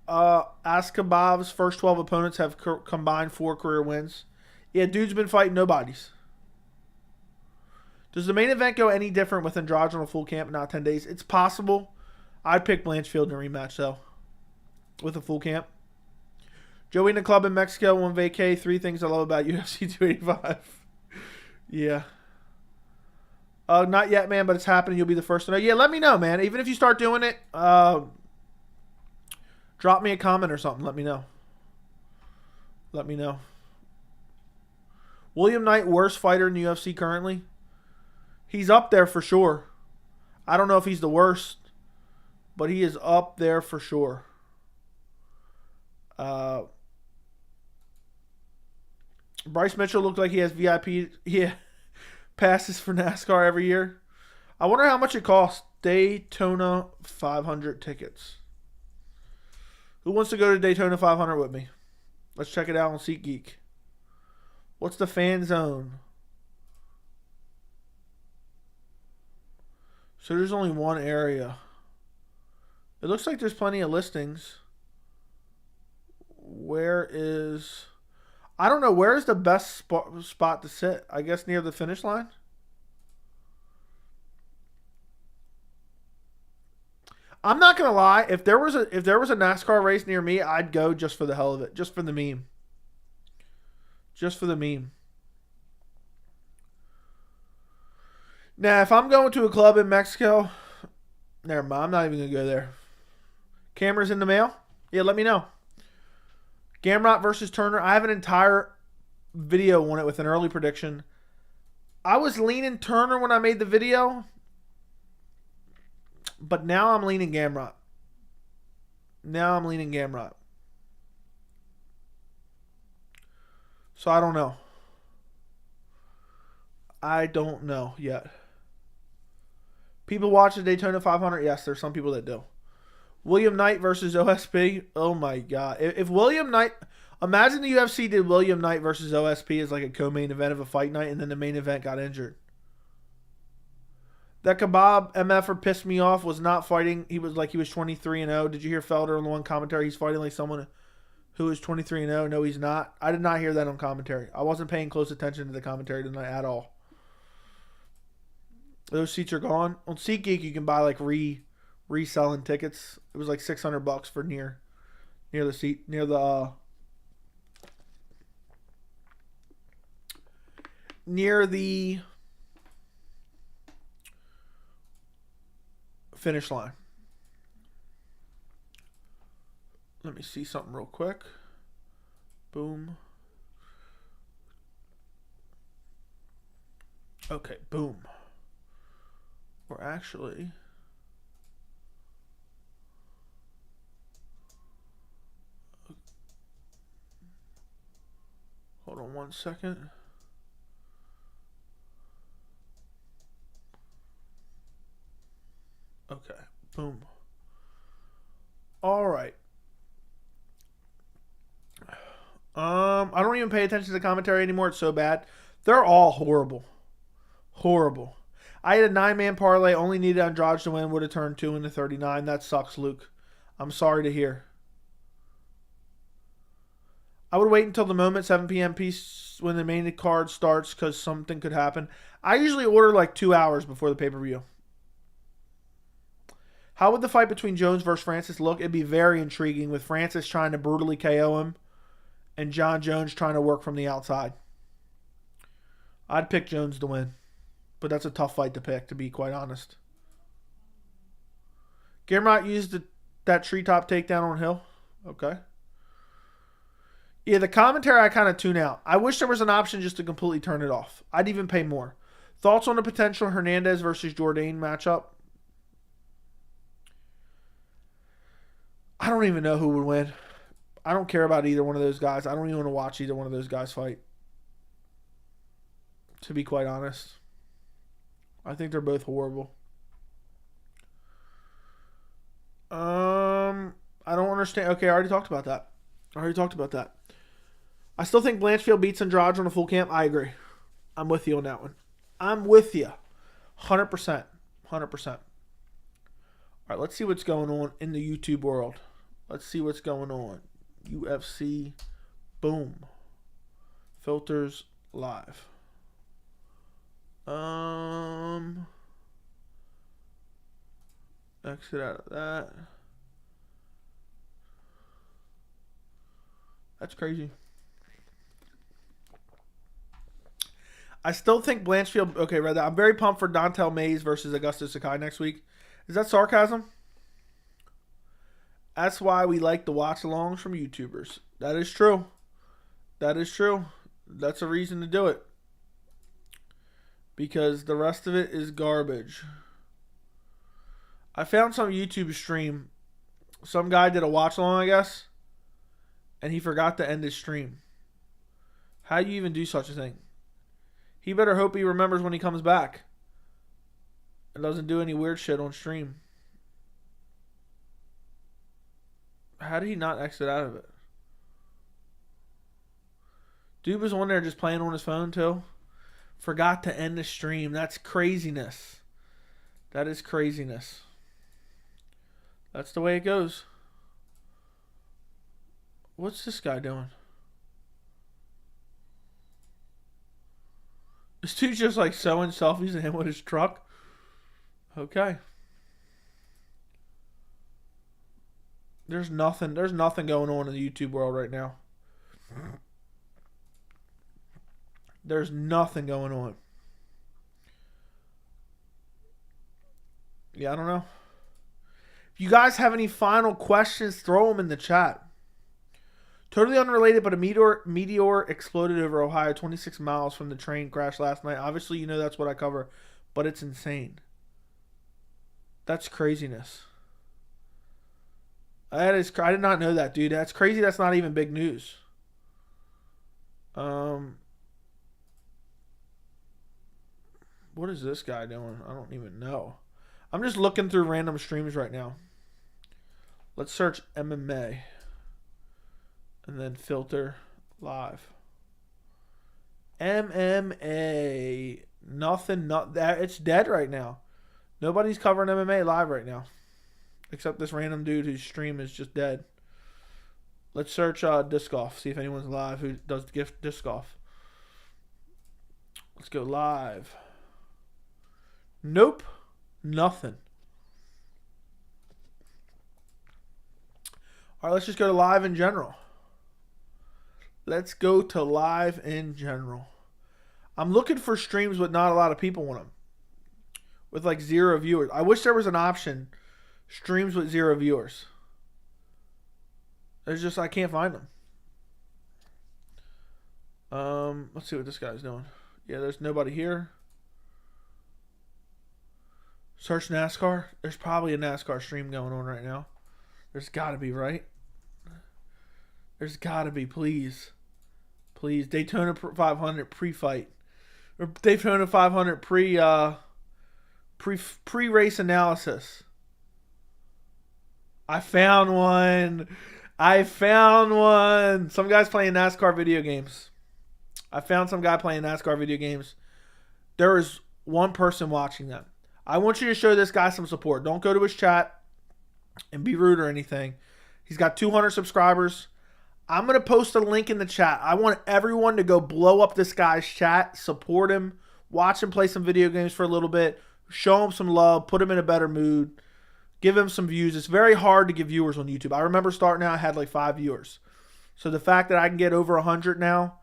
S1: Askabov's first 12 opponents have combined 4 career wins? Yeah, dude's been fighting nobodies. Does the main event go any different with Andrade on a full camp, not 10 days? It's possible. I'd pick Blanchfield in a rematch, though, with a full camp. Joey in the club in Mexico on vacay. 3 things I love about UFC 285. Yeah. Not yet, man, but it's happening. You'll be the first to know. Yeah, let me know, man. Even if you start doing it, drop me a comment or something. Let me know. Let me know. William Knight, worst fighter in the UFC currently. He's up there for sure. I don't know if he's the worst, but he is up there for sure. Bryce Mitchell looked like he has VIP passes for NASCAR every year. I wonder how much it costs. Daytona 500 tickets. Who wants to go to Daytona 500 with me? Let's check it out on SeatGeek. What's the fan zone? So there's only one area. It looks like there's plenty of listings. Where is... I don't know. Where is the best spot to sit? I guess near the finish line? I'm not gonna lie. If there was a NASCAR race near me, I'd go just for the hell of it, just for the meme. Just for the meme. Now, if I'm going to a club in Mexico, never mind. I'm not even gonna go there. Cameras in the mail? Yeah, let me know. Gamrot versus Turner. I have an entire video on it with an early prediction. I was leaning Turner when I made the video. But now I'm leaning Gamrot. So I don't know. I don't know yet. People watch the Daytona 500? Yes, there's some people that do. William Knight versus OSP. Oh my God. If William Knight... Imagine the UFC did William Knight versus OSP as like a co-main event of a fight night and then the main event got injured. That Kebab MFer pissed me off, was not fighting. He was 23-0. Did you hear Felder on the one commentary? He's fighting like someone who is 23-0. No, he's not. I did not hear that on commentary. I wasn't paying close attention to the commentary tonight at all. Those seats are gone. On SeatGeek, you can buy like reselling tickets. It was like $600 for near the seat, near the finish line. Let me see something real quick. Boom. Okay, boom. We're actually... Hold on one second. Okay, boom. All right. I don't even pay attention to the commentary anymore. It's so bad. They're all horrible. Horrible. I had a 9-man parlay, only needed Andrade to win, would have turned 2 into 39. That sucks, Luke. I'm sorry to hear. I would wait until the moment, 7 p.m. piece, when the main card starts, because something could happen. I usually order like 2 hours before the pay-per-view. How would the fight between Jones versus Francis look? It'd be very intriguing, with Francis trying to brutally KO him and Jon Jones trying to work from the outside. I'd pick Jones to win, but that's a tough fight to pick, to be quite honest. Gamrot used that treetop takedown on Hill. Okay. Yeah, the commentary I kind of tune out. I wish there was an option just to completely turn it off. I'd even pay more. Thoughts on the potential Hernandez versus Jourdain matchup? I don't even know who would win. I don't care about either one of those guys. I don't even want to watch either one of those guys fight, to be quite honest. I think they're both horrible. I don't understand. Okay, I already talked about that. I still think Blanchfield beats Andrade on a full camp. I agree. I'm with you on that one. I'm with you. 100%. 100%. All right, let's see what's going on in the YouTube world. Let's see what's going on. UFC. Boom. Filters live. Exit out of that. That's crazy. I still think Blanchfield... Okay, read that. I'm very pumped for Dontel Mays versus Augustus Sakai next week. Is that sarcasm? That's why we like the watch-alongs from YouTubers. That is true. That is true. That's a reason to do it. Because the rest of it is garbage. I found some YouTube stream. Some guy did a watch along, I guess. And he forgot to end his stream. How do you even do such a thing? He better hope he remembers when he comes back. And doesn't do any weird shit on stream. How did he not exit out of it? Dude was on there just playing on his phone too. Forgot to end the stream. That's craziness. That is craziness. That's the way it goes. What's this guy doing? This dude's just like showing selfies of him with his truck. Okay. There's nothing going on in the YouTube world right now. There's nothing going on. Yeah, I don't know. If you guys have any final questions, throw them in the chat. Totally unrelated, but a meteor exploded over Ohio 26 miles from the train crash last night. Obviously, you know that's what I cover, but it's insane. That's craziness. I did not know that, dude. That's crazy. That's not even big news. What is this guy doing? I don't even know. I'm just looking through random streams right now. Let's search MMA. And then filter live. MMA. Nothing. It's dead right now. Nobody's covering MMA live right now. Except this random dude whose stream is just dead. Let's search disc golf. See if anyone's live who does disc golf. Let's go live. Nope. Nothing. All right, let's just go to live in general. Let's go to live in general. I'm looking for streams with not a lot of people on them. With like 0 viewers. I wish there was an option. Streams with 0 viewers. There's just, I can't find them. Let's see what this guy's doing. Yeah, there's nobody here. Search NASCAR. There's probably a NASCAR stream going on right now. There's got to be, right? There's got to be, please. Please. Daytona 500 pre-fight. Or Daytona 500 pre-race analysis. I found one. Some guy's playing NASCAR video games. I found some guy playing NASCAR video games. There is one person watching them. I want you to show this guy some support. Don't go to his chat and be rude or anything. He's got 200 subscribers. I'm going to post a link in the chat. I want everyone to go blow up this guy's chat, support him, watch him play some video games for a little bit, show him some love, put him in a better mood, give him some views. It's very hard to get viewers on YouTube. I remember starting out, I had like 5 viewers. So the fact that I can get over 100 now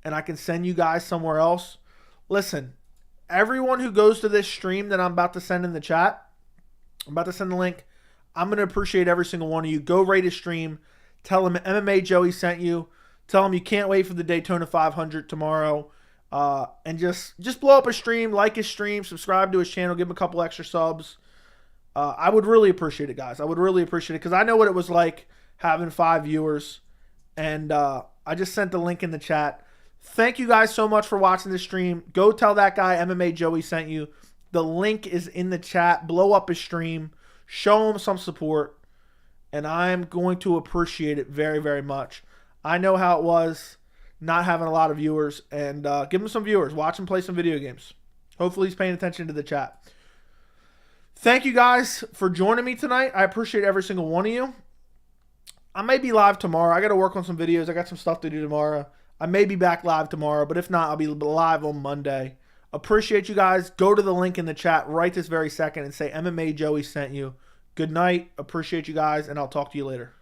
S1: and I can send you guys somewhere else. Listen, everyone who goes to this stream that I'm about to send in the chat, I'm about to send the link. I'm going to appreciate every single one of you. Go rate his stream. Tell him MMA Joey sent you. Tell him you can't wait for the Daytona 500 tomorrow. And just blow up his stream, like his stream, subscribe to his channel, give him a couple extra subs. I would really appreciate it, guys. I would really appreciate it because I know what it was like having 5 viewers. And I just sent the link in the chat. Thank you guys so much for watching this stream. Go tell that guy MMA Joey sent you. The link is in the chat. Blow up his stream. Show him some support. And I'm going to appreciate it very, very much. I know how it was not having a lot of viewers. And give him some viewers. Watch him play some video games. Hopefully he's paying attention to the chat. Thank you guys for joining me tonight. I appreciate every single one of you. I may be live tomorrow. I got to work on some videos. I got some stuff to do tomorrow. I may be back live tomorrow. But if not, I'll be live on Monday. Appreciate you guys. Go to the link in the chat right this very second and say MMA Joey sent you. Good night. Appreciate you guys, and I'll talk to you later.